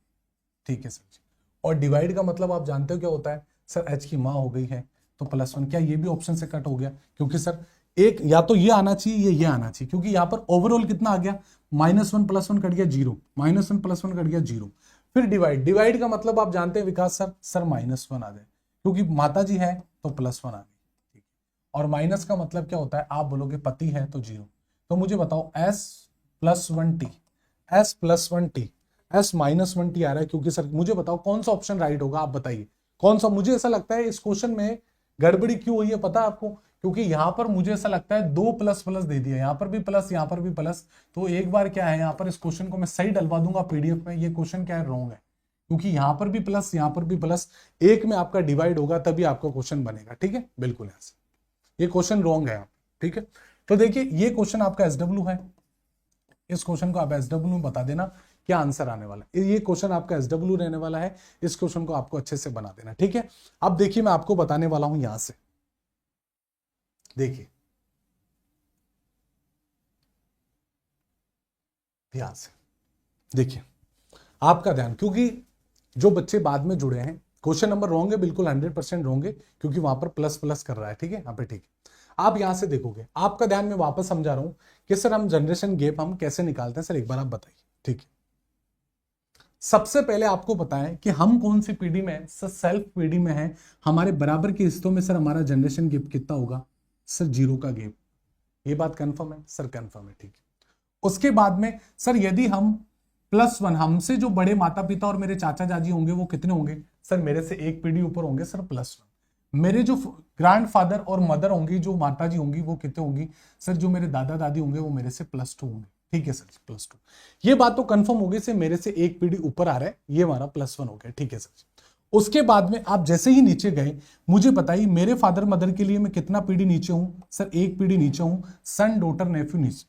ठीक है सर जी, और डिवाइड का मतलब आप जानते हो क्या होता है सर, H की मां हो गई है, तो +1। क्या ये भी ऑप्शन से कट हो गया, क्योंकि सर एक या तो ये आना चाहिए, ये आना चाहिए, क्योंकि यहां पर ओवरऑल कितना आ गया, -1 +1 कट गया 0, -1 +1 कट गया 0। फिर डिवाइड, डिवाइड का मतलब आप जानते हैं विकास सर, -1 आ जाए, क्योंकि माता जी है तो +1 आ गई। ठीक है, और माइनस का मतलब क्या होता है, आप बोलोगे पति है तो 0। तो मुझे बताओ S+1T, S+1T, S-1T आ रहा है, क्योंकि सर मुझे बताओ कौन सा ऑप्शन राइट होगा, आप बताइए कौन सा। मुझे ऐसा लगता है इस क्वेश्चन में गड़बड़ी क्यों हुई है पता है आपको, क्योंकि यहां पर मुझे ऐसा लगता है 2 प्लस प्लस दे दिया, यहां पर भी प्लस, यहां पर भी प्लस। तो एक बार क्या है, यहां पर इस क्वेश्चन को मैं सही डलवा दूंगा पीडीएफ में, ये क्वेश्चन क्या है, रॉन्ग है, क्योंकि यहां पर भी प्लस, यहां पर भी प्लस, एक में आपका डिवाइड होगा तभी आपका क्वेश्चन बनेगा। ठीक है, बिल्कुल ऐसे, ये क्वेश्चन रॉन्ग है। ठीक है, तो देखिए ये क्वेश्चन आपका SW है, इस क्वेश्चन को आप SW में बता देना क्या आंसर आने वाला है। ये क्वेश्चन आपका SW रहने वाला है, इस क्वेश्चन को आपको अच्छे से बना देना। ठीक है, अब देखिए मैं आपको बताने वाला हूं यहां से, देखिए ध्यान से देखिए, आपका ध्यान, क्योंकि जो बच्चे बाद में जुड़े हैं, क्वेश्चन नंबर रॉन्ग है, बिल्कुल 100% रॉन्ग है, क्योंकि वहां पर प्लस प्लस कर रहा है। ठीक है, यहाँ पे ठीक है, आप यहां से देखोगे, आपका ध्यान मैं वापस समझा रहा हूं कि सर हम जनरेशन गैप हम कैसे निकालते हैं, सर एक बार आप बताइए। ठीक है, सबसे पहले आपको पता है कि हम कौन सी पीढ़ी में हैं, सर सेल्फ पीढ़ी में है, हमारे बराबर के हिस्सों में सर हमारा जनरेशन गैप कितना होगा, सर 0 का गैप। ये बात कंफर्म है सर, कंफर्म है। ठीक है, उसके बाद में सर यदि हम +1, हमसे जो बड़े माता पिता और मेरे चाचा जाजी होंगे वो कितने होंगे, सर मेरे से एक पीढ़ी ऊपर होंगे सर +1। मेरे जो ग्रैंडफादर और मदर होंगी, जो माता जी होंगी वो कितने होंगी, सर जो मेरे दादा दादी होंगे वो मेरे से +2 होंगे। ठीक है सर, +2। ये बात तो कंफर्म होगी, से मेरे से एक पीढ़ी ऊपर आ रहा है, ये हमारा +1 हो गया। ठीक है सर, उसके बाद में आप जैसे ही नीचे गए, मुझे बताइए मेरे फादर मदर के लिए मैं कितना पीढ़ी नीचे हूं, सर एक पीढ़ी नीचे हूं, सन डॉटर नेफ्यू नीचे।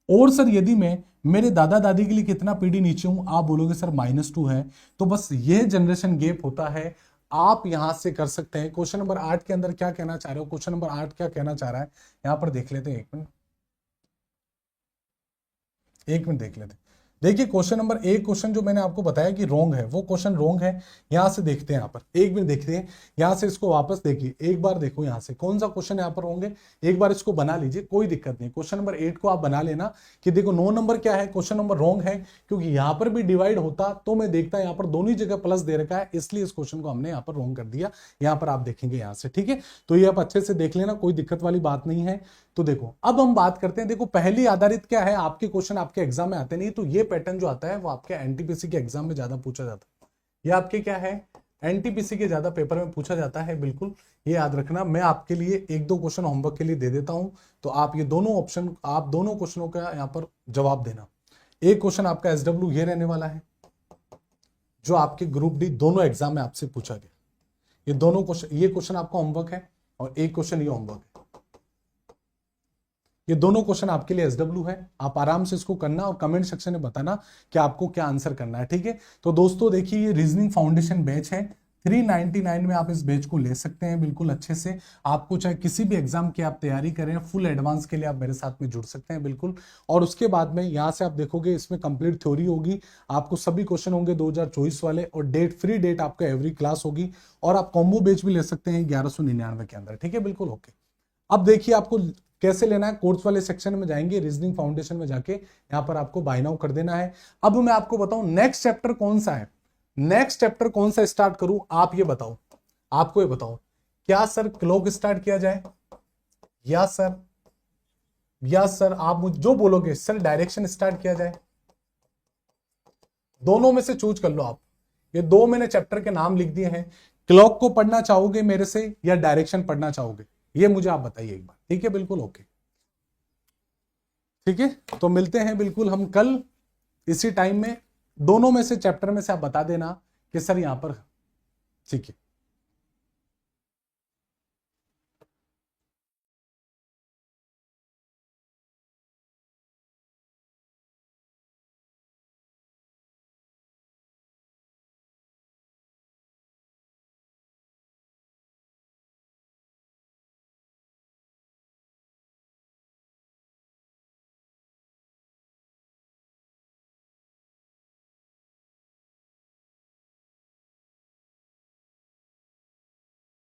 और सर यदि मैं मेरे दादा दादी के लिए कितना पीढ़ी नीचे हूं, आप बोलोगे सर -2 है। तो बस यह जनरेशन गैप होता है। आप यहां से कर सकते हैं। क्वेश्चन नंबर 8 के अंदर क्या कहना चाह रहे हो, क्वेश्चन नंबर 8 क्या कहना चाह रहा है, यहां पर देख लेते हैं, एक मिनट देख लेते हैं। देखिए क्वेश्चन नंबर 1, क्वेश्चन जो मैंने आपको बताया कि रॉन्ग है, वो क्वेश्चन रॉन्ग है। यहां से देखते हैं, यहां पर एक मिनट देखते हैं, यहां से इसको वापस देखिए, एक बार देखो यहां से कौन सा क्वेश्चन यहां पर होंगे, एक बार इसको बना लीजिए, कोई दिक्कत नहीं। क्वेश्चन नंबर 8 को आप बना लेना कि देखो 9 नंबर क्या है, क्वेश्चन नंबर रॉन्ग है, क्योंकि यहां पर भी डिवाइड होता तो मैं देखता यहां पर दोनों ही जगह प्लस दे रखा है, इसलिए इस क्वेश्चन को हमने यहां पर रॉन्ग कर दिया। यहां पर आप देखेंगे यहां से, ठीक है, तो ये आप अच्छे से देख लेना, कोई दिक्कत वाली बात नहीं है। तो देखो अब हम बात करते हैं, देखो पहली आधारित क्या है, आपके क्वेश्चन आपके एग्जाम में आते नहीं, तो ये पैटर्न जो आता है वो आपके एनटीपीसी के एग्जाम में ज्यादा पूछा जाता है। ये आपके क्या है, एनटीपीसी के ज्यादा पेपर में पूछा जाता है, बिल्कुल ये याद रखना। मैं आपके लिए एक दो क्वेश्चन होमवर्क के लिए दे देता हूं, तो आप ये दोनों ऑप्शन, आप दोनों क्वेश्चनों का यहाँ पर जवाब देना। एक क्वेश्चन आपका एसडब्ल्यू ये रहने वाला है, जो आपके ग्रुप डी दोनों एग्जाम में आपसे पूछा गया। ये दोनों क्वेश्चन, ये क्वेश्चन आपका होमवर्क है और एक क्वेश्चन ये होमवर्क है। ये दोनों क्वेश्चन आपके लिए एसडब्ल्यू है, आप आराम से इसको करना और कमेंट सेक्शन में बताना कि आपको क्या आंसर करना है, ठीक है। तो दोस्तों देखिए, ये रीजनिंग फाउंडेशन बैच है, 399 में आप इस बैच को ले सकते हैं बिल्कुल अच्छे से। आपको चाहे किसी भी एग्जाम की आप तैयारी करें, फुल एडवांस के लिए आप मेरे साथ में जुड़ सकते हैं बिल्कुल। और उसके बाद में यहाँ से आप देखोगे, इसमें कंप्लीट थ्योरी होगी, आपको सभी क्वेश्चन होंगे 2024 वाले, और डेट फ्री डेट आपका एवरी क्लास होगी। और आप कॉम्बो बैच भी ले सकते हैं 1199 के अंदर, ठीक है, बिल्कुल ओके। अब देखिए आपको कैसे लेना है, कोर्स वाले सेक्शन में जाएंगे, रीजनिंग फाउंडेशन में जाके यहाँ पर आपको बाय नाउ कर देना है। अब मैं आपको बताऊं नेक्स्ट चैप्टर कौन सा है, नेक्स्ट चैप्टर कौन सा स्टार्ट करूं, आप ये बताओ, आपको ये बताओ, क्या सर क्लॉक स्टार्ट किया जाए, या सर आप मुझे जो बोलोगे सर डायरेक्शन स्टार्ट किया जाए, दोनों में से चूज कर लो आप। ये दो मैंने चैप्टर के नाम लिख दिए हैं, क्लॉक को पढ़ना चाहोगे मेरे से या डायरेक्शन पढ़ना चाहोगे, ये मुझे आप बताइए एक बार, ठीक है, बिल्कुल ओके, ठीक है। तो मिलते हैं बिल्कुल हम कल इसी टाइम में, दोनों में से चैप्टर में से आप बता देना कि सर यहां पर, ठीक है।